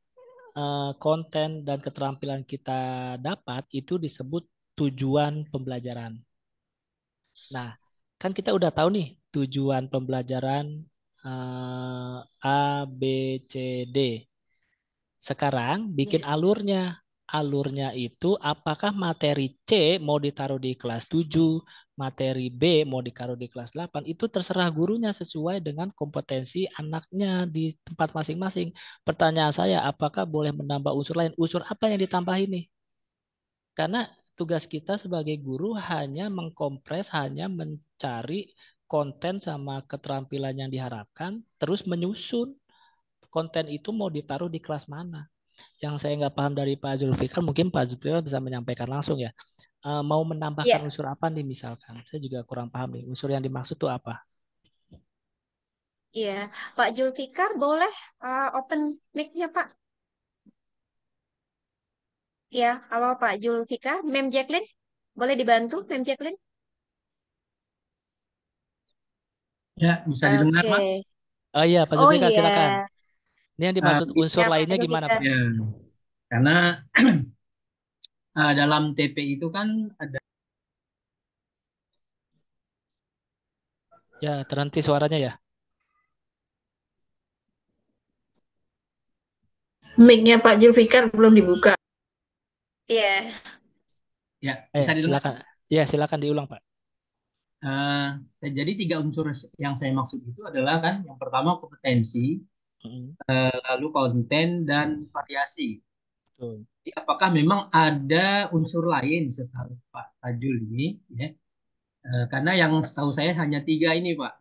Speaker 5: konten dan keterampilan kita dapat itu disebut tujuan pembelajaran. Nah, kan kita udah tahu nih tujuan pembelajaran A, B, C, D. Sekarang bikin
Speaker 6: Ya.
Speaker 5: alurnya. Alurnya itu apakah materi C mau ditaruh di kelas 7, materi B mau ditaruh di kelas 8, itu terserah gurunya sesuai dengan kompetensi anaknya di tempat masing-masing. Pertanyaan saya, apakah boleh menambah unsur lain? Unsur apa yang ditambah ini? Karena tugas kita sebagai guru hanya mengkompres, hanya mencari konten sama keterampilan yang diharapkan, terus menyusun konten itu mau ditaruh di kelas mana. Yang saya nggak paham dari Pak Zulfikar, mungkin Pak Zulfikar bisa menyampaikan langsung ya. Mau menambahkan
Speaker 6: Iya,
Speaker 5: unsur apa nih misalkan? Saya juga kurang paham nih. Unsur yang dimaksud tuh apa?
Speaker 6: iya. Pak Julfikar boleh open mic-nya Pak? Ya, kalau Pak Julfikar, Mem Jacqueline, boleh dibantu Mem Jacqueline?
Speaker 7: Ya, bisa didengar,
Speaker 6: Oke.
Speaker 7: Pak?
Speaker 5: Oh iya, Pak
Speaker 6: Oh
Speaker 5: Zulfikar silakan.
Speaker 6: iya,
Speaker 5: Ini yang
Speaker 7: Eh,
Speaker 5: dimaksud unsur
Speaker 6: ya Pak
Speaker 5: lainnya gimana,
Speaker 6: Julfikar.
Speaker 5: Pak?
Speaker 7: ya, karena dalam TP itu kan ada.
Speaker 5: Ya, terhenti suaranya ya.
Speaker 8: Mic-nya Pak Julfikar belum dibuka.
Speaker 6: Iya.
Speaker 7: Ya, bisa didengar.
Speaker 5: Silakan. Ya, silakan diulang, Pak.
Speaker 7: Jadi 3 unsur yang saya maksud itu adalah kan yang pertama kompetensi,
Speaker 5: Mm,
Speaker 7: lalu konten dan variasi.
Speaker 5: betul.
Speaker 7: Jadi, apakah memang ada unsur lain setahu Pak Tajul ini? Ya, karena yang setahu saya hanya 3 ini, Pak.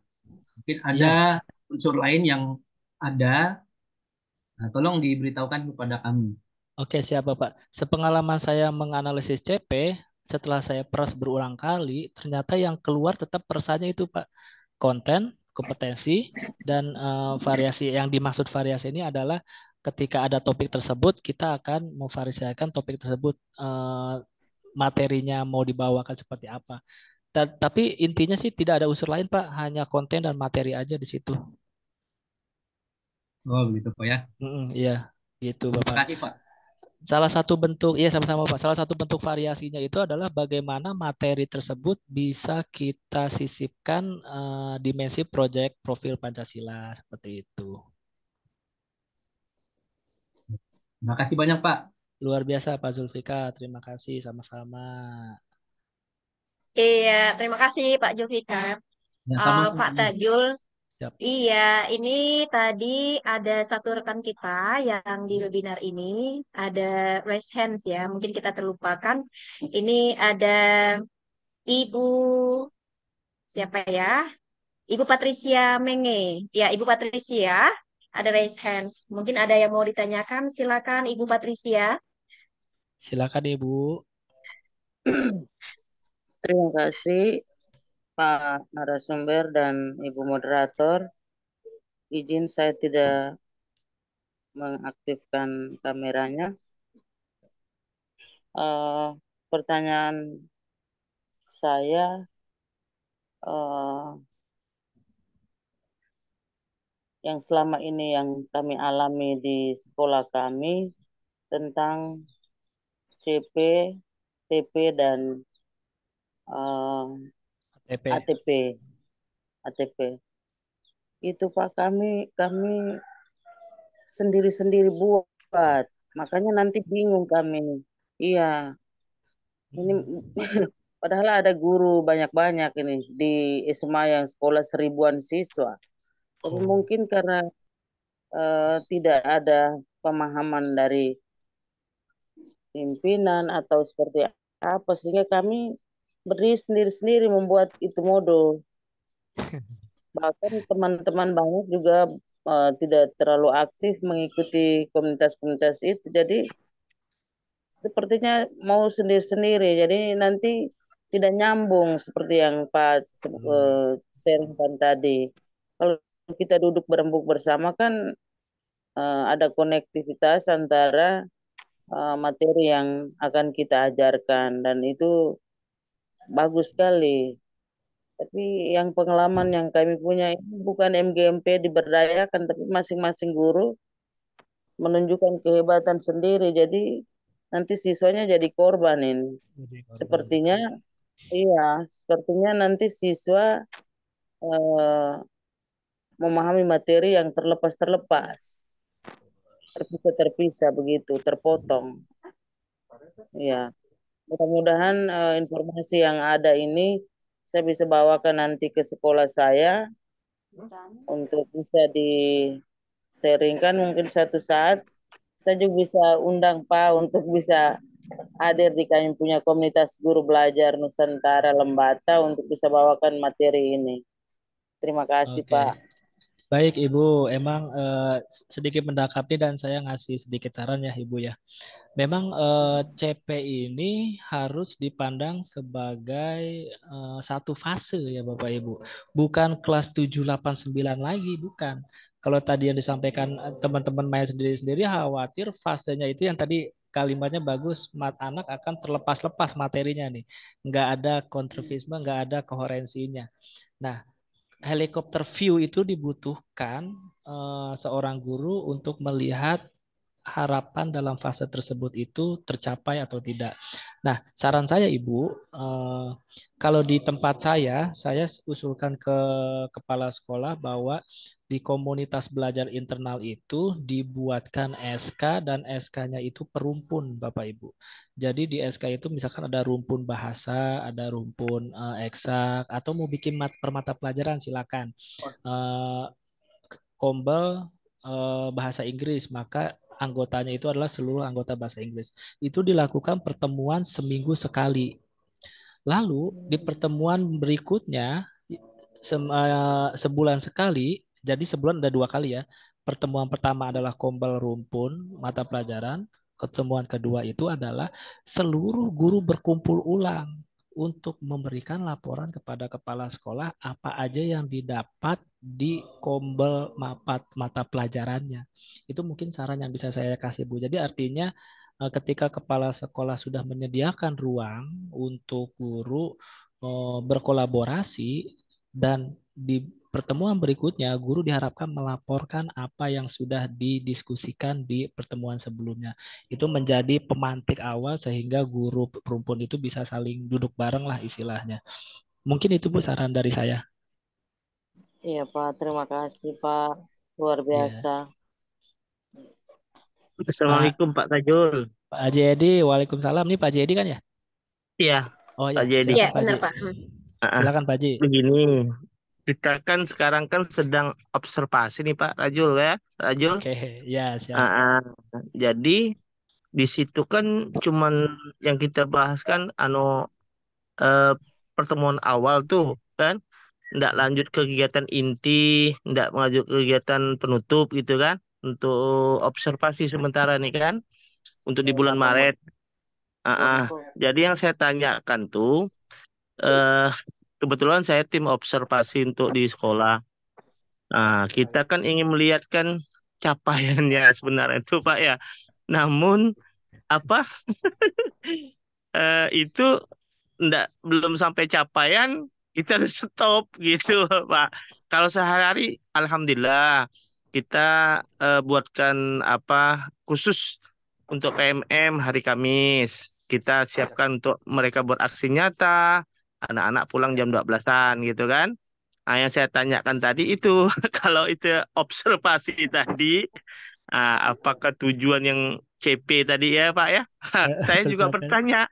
Speaker 7: Mungkin ada
Speaker 5: Iya,
Speaker 7: unsur lain yang ada. Nah, tolong diberitahukan kepada kami.
Speaker 5: oke, siap Bapak. Sepengalaman saya menganalisis CP, setelah saya peras berulang kali, ternyata yang keluar tetap perasannya itu Pak. Konten, kompetensi, dan variasi. Yang dimaksud variasi ini adalah ketika ada topik tersebut, kita akan memvariasikan topik tersebut. Materinya mau dibawakan seperti apa. Tapi intinya sih tidak ada unsur lain Pak, hanya konten dan materi aja di situ.
Speaker 7: Oh, begitu, Pak ya.
Speaker 5: Iya, gitu
Speaker 7: Terima
Speaker 5: Bapak.
Speaker 7: kasih, Pak.
Speaker 5: Salah satu bentuk, iya sama-sama Pak. Salah satu bentuk variasinya itu adalah bagaimana materi tersebut bisa kita sisipkan dimensi proyek profil Pancasila seperti itu.
Speaker 7: Terima kasih banyak, Pak.
Speaker 5: Luar biasa Pak Zulfikar, terima kasih sama-sama.
Speaker 6: Iya, terima kasih Pak Julfikar.
Speaker 7: Ya, sama-sama.
Speaker 6: Pak Tajul,
Speaker 5: Siap.
Speaker 6: iya, ini tadi ada satu rekan kita yang di webinar ini ada raise hands ya, mungkin kita terlupakan. Ini ada Ibu siapa ya? Ibu Patricia Menge. Ya, Ibu Patricia, ada raise hands. Mungkin ada yang mau ditanyakan. Silakan Ibu Patricia.
Speaker 5: Silakan Ibu.
Speaker 9: Terima kasih Pak narasumber dan Ibu moderator. Izin saya tidak mengaktifkan kameranya. Pertanyaan saya yang selama ini yang kami alami di sekolah kami tentang CP, TP dan
Speaker 5: ATP.
Speaker 9: ATP. Itu Pak kami sendiri-sendiri buat. Makanya nanti bingung kami. Iya. Ini padahal ada guru banyak-banyak ini di SMA yang sekolah 1000-an siswa. Tapi mungkin karena tidak ada pemahaman dari pimpinan atau seperti apa sehingga kami berdiri sendiri-sendiri membuat itu modul. Bahkan teman-teman banyak juga tidak terlalu aktif mengikuti komunitas-komunitas itu. Jadi sepertinya mau sendiri-sendiri. Jadi nanti tidak nyambung seperti yang Pak sharingkan tadi. Kalau kita duduk berembuk bersama kan ada konektivitas antara materi yang akan kita ajarkan dan itu bagus sekali. Tapi yang pengalaman yang kami punya ini bukan MGMP diberdayakan, tapi masing-masing guru menunjukkan kehebatan sendiri. Jadi nanti siswanya jadi korban ini. Sepertinya, iya, sepertinya nanti siswa memahami materi yang terlepas-terlepas, terpisah-terpisah begitu, terpotong. Ya, mudah-mudahan informasi yang ada ini saya bisa bawakan nanti ke sekolah saya untuk bisa di-sharingkan mungkin suatu saat. Saya juga bisa undang Pak untuk bisa hadir di kami punya komunitas guru belajar Nusantara Lembata untuk bisa bawakan materi ini. Terima kasih Pak.
Speaker 5: Baik Ibu, emang sedikit mendakapi dan saya ngasih sedikit saran ya Ibu ya. Memang CP ini harus dipandang sebagai satu fase ya Bapak Ibu. Bukan kelas 7, 8, 9 lagi, bukan. Kalau tadi yang disampaikan teman-teman main sendiri-sendiri khawatir fasenya itu yang tadi kalimatnya bagus, anak akan terlepas-lepas materinya nih. Nggak ada kontrafisme, nggak ada koherensinya. Nah, helikopter view itu dibutuhkan seorang guru untuk melihat harapan dalam fase tersebut itu tercapai atau tidak. Nah, saran saya Ibu, kalau di tempat saya usulkan ke kepala sekolah bahwa di komunitas belajar internal itu dibuatkan SK dan SK-nya itu perumpun Bapak Ibu. Jadi di SK itu misalkan ada rumpun bahasa, ada rumpun eksak, atau mau bikin per mata pelajaran silakan. Kombel bahasa Inggris, maka anggotanya itu adalah seluruh anggota bahasa Inggris. Itu dilakukan pertemuan seminggu sekali. Lalu di pertemuan berikutnya sebulan sekali, jadi sebulan ada 2 kali ya. Pertemuan pertama adalah kombel rumpun mata pelajaran. Pertemuan kedua itu adalah seluruh guru berkumpul ulang untuk memberikan laporan kepada kepala sekolah apa aja yang didapat di kombel mata pelajarannya. Itu mungkin saran yang bisa saya kasih Bu. Jadi artinya ketika kepala sekolah sudah menyediakan ruang untuk guru berkolaborasi dan di pertemuan berikutnya guru diharapkan melaporkan apa yang sudah didiskusikan di pertemuan sebelumnya. Itu menjadi pemantik awal sehingga guru perumpun itu bisa saling duduk bareng lah istilahnya. Mungkin itu Bu saran dari saya.
Speaker 9: Iya Pak, terima kasih Pak. Luar biasa.
Speaker 4: Assalamualaikum Pak Tajul.
Speaker 5: Pak Haji Edi, waalaikumsalam. Nih Pak Haji Edi kan ya?
Speaker 4: Iya.
Speaker 5: Oh ya,
Speaker 4: Pak Haji Edi.
Speaker 6: Iya, benar Pak.
Speaker 5: Silakan Pak Haji.
Speaker 4: Begini, kita kan sekarang kan sedang observasi nih Pak Rajul ya, Rajul.
Speaker 5: Oke, ya siap.
Speaker 4: Jadi di situ kan cuman yang kita bahas kan pertemuan awal tuh kan nggak lanjut ke kegiatan inti, nggak lanjut ke kegiatan penutup gitu kan, untuk observasi sementara nih kan, untuk di bulan Maret. Jadi yang saya tanyakan tuh, eh kebetulan saya tim observasi untuk di sekolah. Nah, kita kan ingin melihat kan capaiannya sebenarnya itu Pak ya. Namun apa itu belum sampai capaian kita harus stop gitu Pak. Kalau sehari-hari alhamdulillah kita buatkan apa khusus untuk PMM hari Kamis. Kita siapkan untuk mereka buat aksi nyata, anak-anak pulang jam 12-an gitu kan. Nah, yang saya tanyakan tadi itu kalau itu observasi tadi, apakah tujuan yang CP tadi ya Pak ya? Saya juga
Speaker 5: Sampai
Speaker 4: bertanya,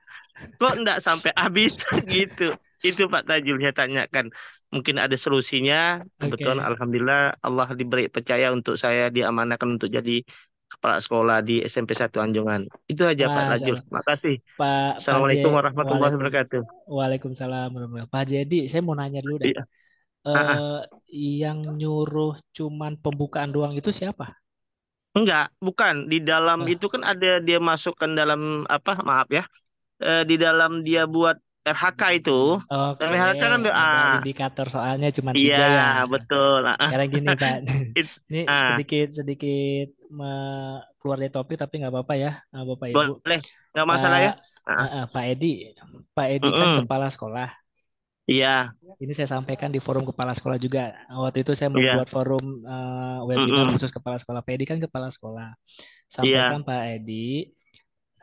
Speaker 4: kok enggak sampai habis gitu. Itu Pak Tajul saya tanyakan. Mungkin ada solusinya. Kebetulan
Speaker 5: oke.
Speaker 4: Alhamdulillah Allah diberi percaya untuk saya diamanahkan untuk jadi kepala sekolah di SMP 1 Anjungan. Itu aja Pak
Speaker 5: Masya
Speaker 4: Tajul.
Speaker 5: Allah.
Speaker 4: Terima kasih.
Speaker 5: Pak
Speaker 4: Assalamualaikum warahmatullahi wabarakatuh.
Speaker 5: Waalaikumsalam warahmatullahi. Pak Jadi, saya mau nanya dulu dah.
Speaker 4: Iya. Ah, ah.
Speaker 5: Yang nyuruh cuman pembukaan doang itu siapa?
Speaker 4: Enggak, bukan. Di dalam
Speaker 5: Ah,
Speaker 4: itu kan ada dia masukkan dalam apa? Maaf ya. Di dalam dia buat RHK itu. Dan
Speaker 5: Oke,
Speaker 4: RHK kan
Speaker 5: ada indikator soalnya cuma
Speaker 4: iya
Speaker 5: 3 ya.
Speaker 4: betul.
Speaker 5: Sekarang gini Pak,
Speaker 4: It-
Speaker 5: ini
Speaker 4: ah,
Speaker 5: sedikit keluar dari topik tapi nggak apa-apa ya, Bapak Ibu.
Speaker 4: boleh, nggak masalah
Speaker 5: Pak
Speaker 4: ya? Ah,
Speaker 5: Pak Edi, Pak Edi kan
Speaker 4: mm-mm.
Speaker 5: kepala sekolah.
Speaker 4: Iya,
Speaker 5: Ini saya sampaikan di forum kepala sekolah juga. Waktu itu saya
Speaker 4: iya,
Speaker 5: membuat forum webinar
Speaker 4: mm-mm.
Speaker 5: khusus kepala sekolah. Pak Edi kan kepala sekolah.
Speaker 4: Iya,
Speaker 5: Sampaikan Pak Edi,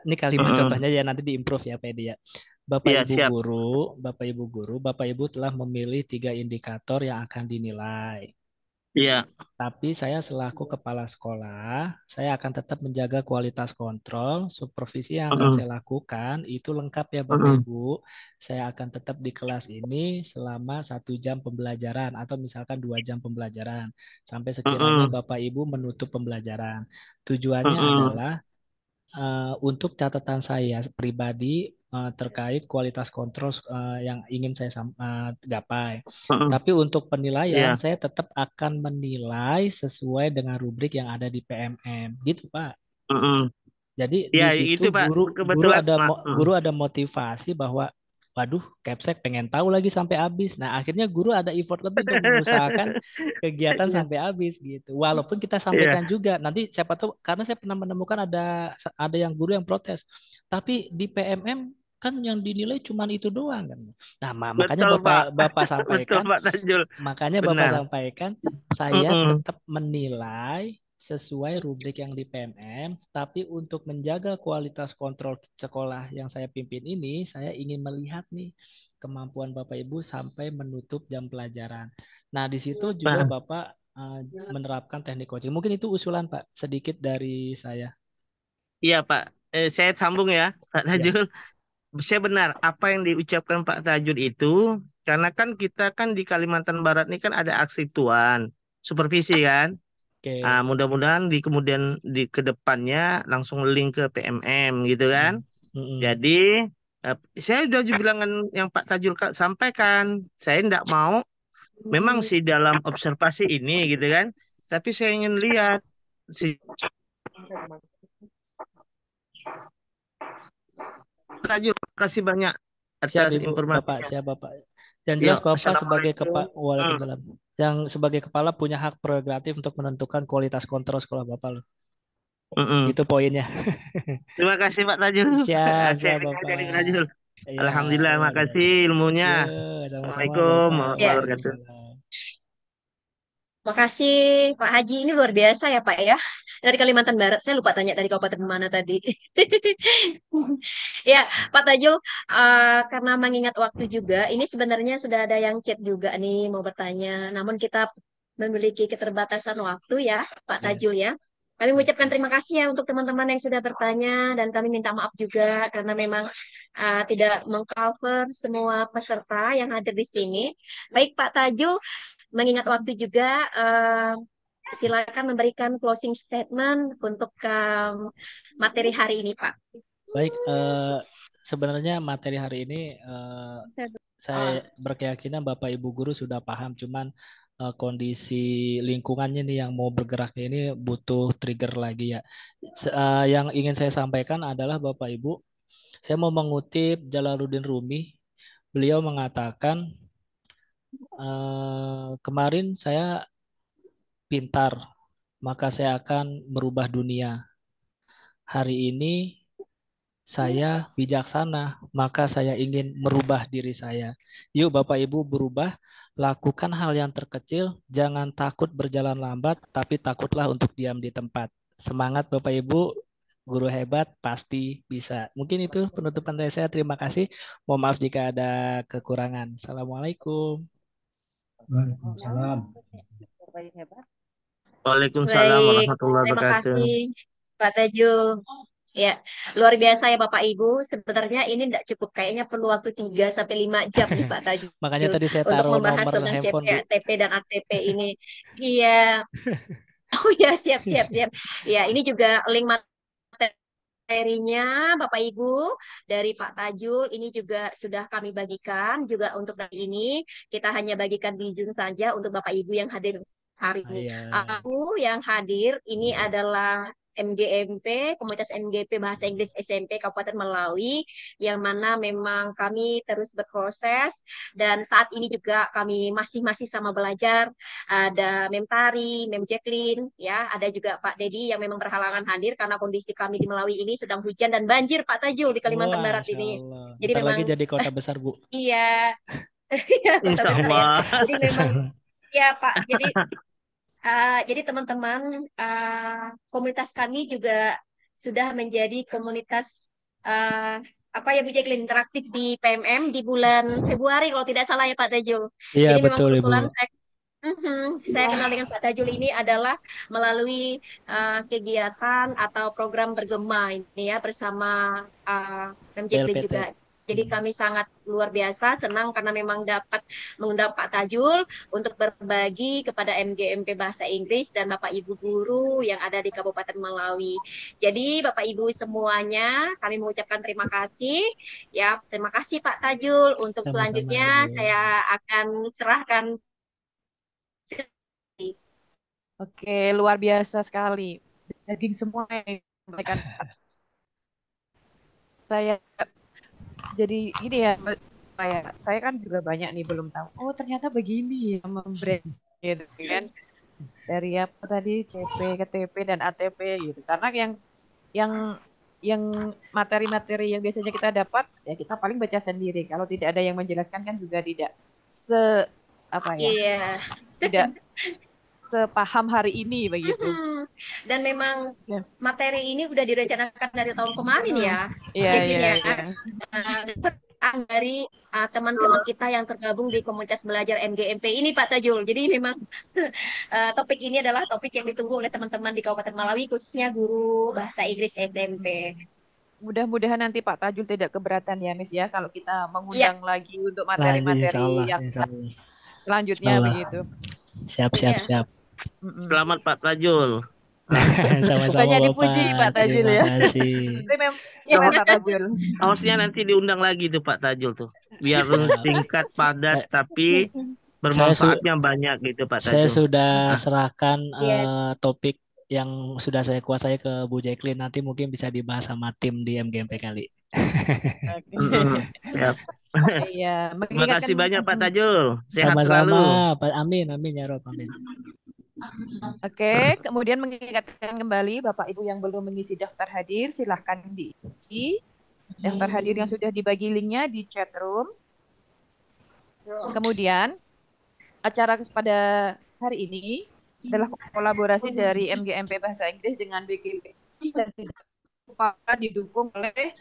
Speaker 5: ini kalimat
Speaker 4: mm-mm.
Speaker 5: contohnya ya nanti diimprove ya Pak Edi ya. Bapak
Speaker 4: Iya
Speaker 5: Ibu
Speaker 4: siap.
Speaker 5: guru, Bapak Ibu guru, Bapak Ibu telah memilih 3 indikator yang akan dinilai.
Speaker 4: Iya,
Speaker 5: Tapi saya selaku kepala sekolah, saya akan tetap menjaga kualitas kontrol, supervisi yang akan
Speaker 4: mm-mm.
Speaker 5: saya lakukan itu lengkap ya Bapak
Speaker 4: Mm-mm.
Speaker 5: Ibu. Saya akan tetap di kelas ini selama 1 jam pembelajaran atau misalkan 2 jam pembelajaran sampai sekiranya
Speaker 4: Mm-mm.
Speaker 5: Bapak Ibu menutup pembelajaran. Tujuannya
Speaker 4: Mm-mm.
Speaker 5: adalah untuk catatan saya pribadi terkait kualitas kontrol yang ingin saya gapai.
Speaker 4: Mm-mm.
Speaker 5: Tapi untuk penilaian,
Speaker 4: Iya,
Speaker 5: saya tetap akan menilai sesuai dengan rubrik yang ada di PMM, gitu Pak.
Speaker 4: mm-mm.
Speaker 5: Jadi
Speaker 4: Iya
Speaker 5: di situ
Speaker 4: itu Pak. Kebetulan,
Speaker 5: guru ada motivasi bahwa waduh, Capsek pengen tahu lagi sampai habis. Nah, akhirnya guru ada effort lebih untuk mengusahakan kegiatan
Speaker 4: Iya,
Speaker 5: sampai habis gitu. Walaupun kita
Speaker 4: iya,
Speaker 5: sampaikan juga nanti siapa tahu karena saya pernah menemukan ada yang guru yang protes. Tapi di PMM kan yang dinilai cuma itu doang kan. Nah, makanya
Speaker 4: betul Pak.
Speaker 5: Bapak
Speaker 4: Betul
Speaker 5: sampaikan
Speaker 4: Pak Tajul.
Speaker 5: Makanya Bapak
Speaker 4: Benar.
Speaker 5: sampaikan, saya
Speaker 4: Mm-mm.
Speaker 5: tetap menilai sesuai rubrik yang di PMM, tapi untuk menjaga kualitas kontrol sekolah yang saya pimpin ini, saya ingin melihat nih kemampuan Bapak Ibu sampai menutup jam pelajaran. Nah, di situ juga
Speaker 4: Nah,
Speaker 5: Bapak menerapkan teknik coaching. Mungkin itu usulan Pak, sedikit dari saya.
Speaker 4: iya Pak. Saya sambung ya Pak
Speaker 5: Ya,
Speaker 4: Tajul. Saya benar apa yang diucapkan Pak Tajud itu karena kan kita kan di Kalimantan Barat ini kan ada aksi tuan supervisi kan.
Speaker 5: oke.
Speaker 4: Mudah-mudahan di kemudian di kedepannya langsung link ke PMM gitu kan.
Speaker 5: Mm, mm,
Speaker 4: Jadi eh, saya udah bilangan yang Pak Tajul sampaikan. Saya tidak mau memang sih dalam observasi ini gitu kan. Tapi saya ingin lihat si Pak Tajul kasih banyak
Speaker 5: Siap
Speaker 4: atas
Speaker 5: Ibu, Bapak,
Speaker 4: informasinya.
Speaker 5: siap Bapak. Yang
Speaker 4: Yuk,
Speaker 5: jelas Bapak sebagai
Speaker 4: assalamualaikum.
Speaker 5: Waalaikumsalam. Yang sebagai kepala punya hak prerogatif untuk menentukan kualitas kontrol sekolah Bapak loh.
Speaker 4: Mm-mm.
Speaker 5: Gitu poinnya.
Speaker 4: Terima kasih Pak Tajul.
Speaker 5: Siap,
Speaker 4: Saya
Speaker 5: siap
Speaker 4: dengar
Speaker 5: Bapak.
Speaker 4: dari Pak Tajul.
Speaker 5: Iya,
Speaker 4: Alhamdulillah,
Speaker 5: iya, iya.
Speaker 4: makasih ilmunya.
Speaker 5: Iya, sama-sama
Speaker 4: Assalamualaikum
Speaker 5: Bapak.
Speaker 4: warahmatullahi
Speaker 6: Ya,
Speaker 4: wabarakatuh.
Speaker 5: Waalaikumsalam.
Speaker 6: makasih Pak Haji. Ini luar biasa ya Pak ya. Dari Kalimantan Barat, saya lupa tanya dari kabupaten mana tadi. Ya, Pak Tajul, karena mengingat waktu juga, ini sebenarnya sudah ada yang chat juga nih mau bertanya. Namun kita memiliki keterbatasan waktu ya, Pak
Speaker 5: Ya,
Speaker 6: Tajul ya. Kami mengucapkan
Speaker 5: oke.
Speaker 6: terima kasih ya untuk teman-teman yang sudah bertanya dan kami minta maaf juga karena memang tidak mengcover semua peserta yang hadir di sini. Baik Pak Tajul, mengingat waktu juga, silakan memberikan closing statement untuk materi hari ini, Pak.
Speaker 5: Baik, sebenarnya materi hari ini saya berkeyakinan Bapak Ibu guru sudah paham, cuman kondisi lingkungannya nih yang mau bergerak ini butuh trigger lagi ya. Yang ingin saya sampaikan adalah Bapak Ibu, saya mau mengutip Jalaluddin Rumi. Beliau mengatakan, kemarin saya pintar, maka saya akan merubah dunia. Hari ini saya bijaksana, maka saya ingin merubah diri saya. Yuk Bapak Ibu berubah, lakukan hal yang terkecil, jangan takut berjalan lambat, tapi takutlah untuk diam di tempat. Semangat Bapak Ibu, guru hebat pasti bisa. Mungkin itu penutupan dari saya. Terima kasih. Mohon maaf jika ada kekurangan. Assalamualaikum.
Speaker 7: Waalaikumsalam.
Speaker 4: Waalaikumsalam
Speaker 6: Baik,
Speaker 4: warahmatullahi
Speaker 6: terima
Speaker 4: wabarakatuh.
Speaker 6: kasih Pak Tajul. Ya, luar biasa ya Bapak Ibu. Sebenarnya ini tidak cukup, kayaknya perlu waktu 3 sampai 5 jam nih Pak Tajul
Speaker 5: Makanya tadi saya
Speaker 6: untuk
Speaker 5: taruh
Speaker 6: membahas
Speaker 5: nomor
Speaker 6: tentang CP,
Speaker 5: handphone, Bu.
Speaker 6: ATP dan ATP ini. Iya. Oh ya, siap. Ya, ini juga link materinya Bapak Ibu dari Pak Tajul ini juga sudah kami bagikan juga untuk hari ini. Kita hanya bagikan di Zoom saja untuk Bapak Ibu yang hadir hari ini.
Speaker 5: Iya.
Speaker 6: Aku yang hadir ini adalah MGMP, Komunitas MGP Bahasa Inggris SMP Kabupaten Melawi, yang mana memang kami terus berproses dan saat ini juga kami masih sama belajar. Ada Mem Tari, Mem Jacqueline, ya, ada juga Pak Dedi yang memang berhalangan hadir karena kondisi kami di Melawi ini sedang hujan dan banjir Pak Tajul di Kalimantan
Speaker 5: Wah,
Speaker 6: Barat
Speaker 5: Insya
Speaker 6: ini.
Speaker 5: Allah.
Speaker 6: Jadi
Speaker 5: Bentar
Speaker 6: memang
Speaker 5: lagi jadi kota besar, Bu.
Speaker 6: iya, iya kota
Speaker 4: Insya
Speaker 6: besar ya.
Speaker 4: Allah.
Speaker 6: Jadi memang ya Pak. Jadi teman-teman, komunitas kami juga sudah menjadi komunitas apa ya Bu Jacqueline, interaktif di PMM di bulan Februari kalau tidak salah ya Pak Tajul.
Speaker 5: Iya,
Speaker 6: Jadi memang
Speaker 5: betul, Ibu.
Speaker 6: kebetulan saya kenal dengan Pak Tajul ini adalah melalui kegiatan atau program bergema ini ya bersama Mem Jacqueline
Speaker 5: PLPT.
Speaker 6: juga. Jadi kami sangat luar biasa senang karena memang dapat mengundang Pak Tajul untuk berbagi kepada MGMP Bahasa Inggris dan Bapak Ibu guru yang ada di Kabupaten Melawi. Jadi Bapak Ibu semuanya, kami mengucapkan terima kasih. Ya, terima kasih Pak Tajul. Untuk
Speaker 5: Sama-sama,
Speaker 6: selanjutnya
Speaker 5: Ibu.
Speaker 6: saya akan serahkan.
Speaker 1: Oke, luar biasa sekali. Daging semua yang disampaikan. Saya jadi gini ya, saya kan juga banyak nih belum tahu. Oh, ternyata begini ya membrand gitu kan. Dari apa tadi CP, KTP dan ATP gitu. Karena yang materi-materi yang biasanya kita dapat ya kita paling baca sendiri. Kalau tidak ada yang menjelaskan kan juga tidak
Speaker 6: Iya.
Speaker 1: tidak sepaham hari ini begitu.
Speaker 6: Dan memang materi ini udah direncanakan dari tahun kemarin ya.
Speaker 1: Iya.
Speaker 6: Dari teman-teman kita yang tergabung di komunitas belajar MGMP ini Pak Tajul. Jadi memang topik ini adalah topik yang ditunggu oleh teman-teman di Kabupaten Melawi, khususnya guru bahasa Inggris SMP.
Speaker 1: Mudah-mudahan nanti Pak Tajul tidak keberatan ya Miss ya kalau kita mengundang lagi untuk
Speaker 5: Insya
Speaker 1: materi-materi
Speaker 5: Allah,
Speaker 1: yang
Speaker 5: insya Allah.
Speaker 1: selanjutnya
Speaker 5: Insya Allah.
Speaker 1: begitu.
Speaker 5: Siap.
Speaker 4: Selamat Pak Tajul.
Speaker 5: Sama-sama
Speaker 1: Banyak
Speaker 5: Bapak.
Speaker 1: dipuji Pak Tajul
Speaker 5: Terima
Speaker 1: ya.
Speaker 5: kasih.
Speaker 1: Terima Pak Tajul.
Speaker 4: Harusnya nanti diundang lagi tuh Pak Tajul tuh. Biar singkat, padat, tapi bermanfaatnya banyak gitu Pak Tajul.
Speaker 5: Saya sudah serahkan topik yang sudah saya kuasai ke Bu Jacqueline. Nanti mungkin bisa dibahas sama tim di MGMP kali.
Speaker 4: Siap.
Speaker 1: Iya,
Speaker 4: Terima kasih banyak Pak Tajul. Sehat
Speaker 5: Sama-sama.
Speaker 4: selalu.
Speaker 5: Amin ya Rob. Amin.
Speaker 1: Oke, kemudian mengingatkan kembali Bapak Ibu yang belum mengisi daftar hadir, silahkan diisi. Daftar hadir yang sudah dibagi linknya di chat room. Kemudian, acara pada hari ini adalah kolaborasi dari MGMP Bahasa Inggris dengan BKB dan didukung oleh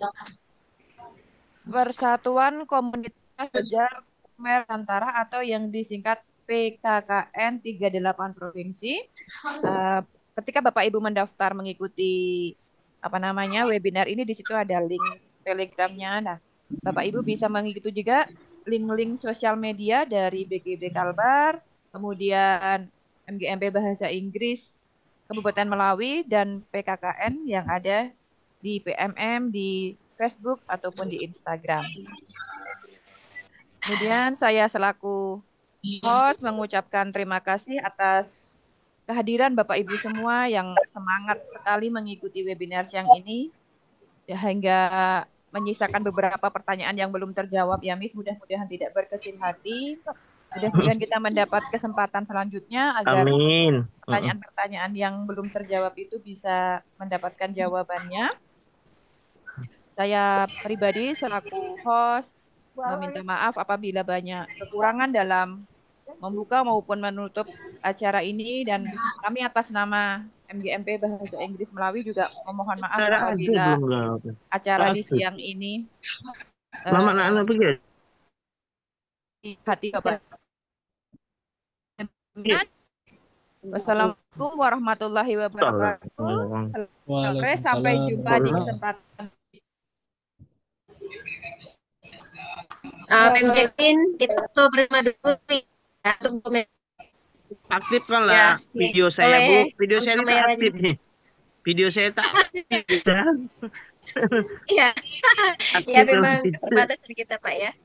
Speaker 1: Persatuan Komunitas Belajar Nusantara atau yang disingkat PKKN 38 Provinsi. Ketika Bapak Ibu mendaftar mengikuti webinar ini, di situ ada link Telegramnya. Nah, Bapak Ibu bisa mengikuti juga link-link sosial media dari BGB Kalbar, kemudian MGMP Bahasa Inggris Kabupaten Melawi dan PKKN yang ada di PMM di Facebook ataupun di Instagram. Kemudian saya selaku host mengucapkan terima kasih atas kehadiran Bapak Ibu semua yang semangat sekali mengikuti webinar siang ini hingga menyisakan beberapa pertanyaan yang belum terjawab ya Miss. Mudah-mudahan tidak berkecil hati. Mudah-mudahan kita mendapat kesempatan selanjutnya agar
Speaker 4: Amin.
Speaker 1: pertanyaan-pertanyaan yang belum terjawab itu bisa mendapatkan jawabannya. Saya pribadi selaku host meminta maaf apabila banyak kekurangan dalam membuka maupun menutup acara ini, dan kami atas nama MGMP Bahasa Inggris Melawi juga memohon maaf apabila acara di siang ini hati Bapak. Wassalamualaikum warahmatullahi wabarakatuh. Sampai jumpa di kesempatan.
Speaker 6: Mem Jacqueline, kita bersama dulu ya.
Speaker 4: Aktifkanlah video saya, Bu. Video saya ini tak aktif nih. Video saya tak aktif.
Speaker 6: Iya. Ya memang keterbatasan kita, Pak ya.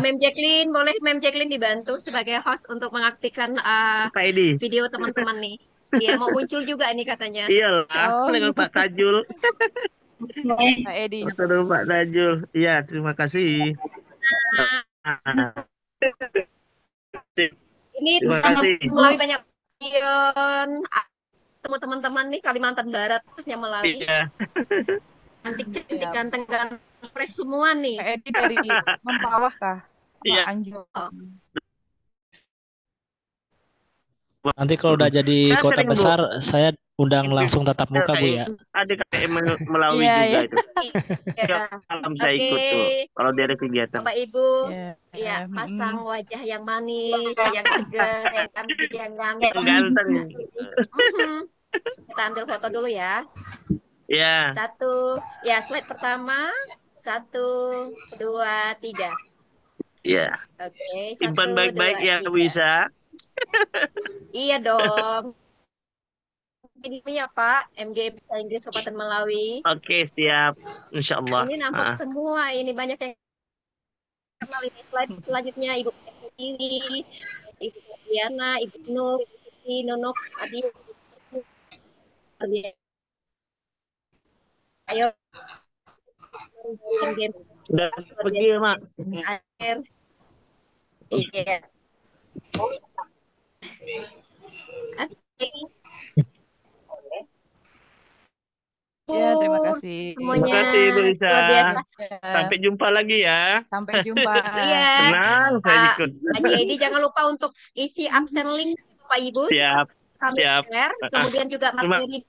Speaker 6: Mem Jacqueline, boleh Mem Jacqueline dibantu sebagai host untuk mengaktifkan video teman-teman nih. Dia mau muncul juga ini katanya.
Speaker 4: Iyalah, dengan Pak Tajul.
Speaker 1: Pak Edi.
Speaker 4: Pak Tajul. Iya, terima kasih.
Speaker 6: Ini melalui banyak teman-teman nih Kalimantan Barat khususnya Melawi. Cantik-cantik, ganteng-ganteng semua nih.
Speaker 1: Pak Edi dari Mempawah kah? Pak Anjo.
Speaker 5: Nanti kalau udah jadi kota besar, saya undang langsung tatap muka, Bu ya.
Speaker 4: Ada KKM Melawi juga itu. Malam saya ikut tuh. Kalau dia ada kegiatan.
Speaker 6: Bapak Ibu, ya pasang wajah yang manis, yang segar, yang cantik, yang ganteng. Kita ambil foto dulu ya.
Speaker 4: Ya.
Speaker 6: Slide pertama. 1, 2, 3.
Speaker 4: Ya.
Speaker 6: Oke.
Speaker 4: Simpan baik-baik ya, bisa.
Speaker 6: Iya dong. Ini ya Pak, MG Bahasa Inggris Kabupaten Malawi.
Speaker 4: Oke, siap. Insya Allah.
Speaker 6: Ini nampak semua, ini banyak yang kenal ini. Slide selanjutnya Ibu Ini, Ibu Diana, Ibu Nur, Ibu Siti, Nonok, Adi. Ayo.
Speaker 4: Udah pergi ya, Mak.
Speaker 6: Iya.
Speaker 1: Ya, terima kasih.
Speaker 6: Semuanya.
Speaker 4: Terima kasih, Bu Lisa. Sampai jumpa lagi ya.
Speaker 1: Sampai jumpa.
Speaker 6: Iya.
Speaker 4: Tenang, saya ikut.
Speaker 6: Haji Edi jangan lupa untuk isi absen link Pak Ibu.
Speaker 4: Siap. Siap.
Speaker 6: Kemudian juga materi.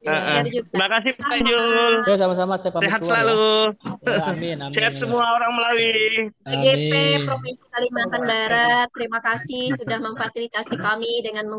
Speaker 4: Terima kasih Pak Tajul.
Speaker 5: Ya, sama-sama, saya pamit.
Speaker 4: Sehat selalu.
Speaker 5: Ya, amin.
Speaker 4: Sehat semua orang Melawi.
Speaker 6: PGP Provinsi Kalimantan Barat, terima kasih sudah memfasilitasi kami dengan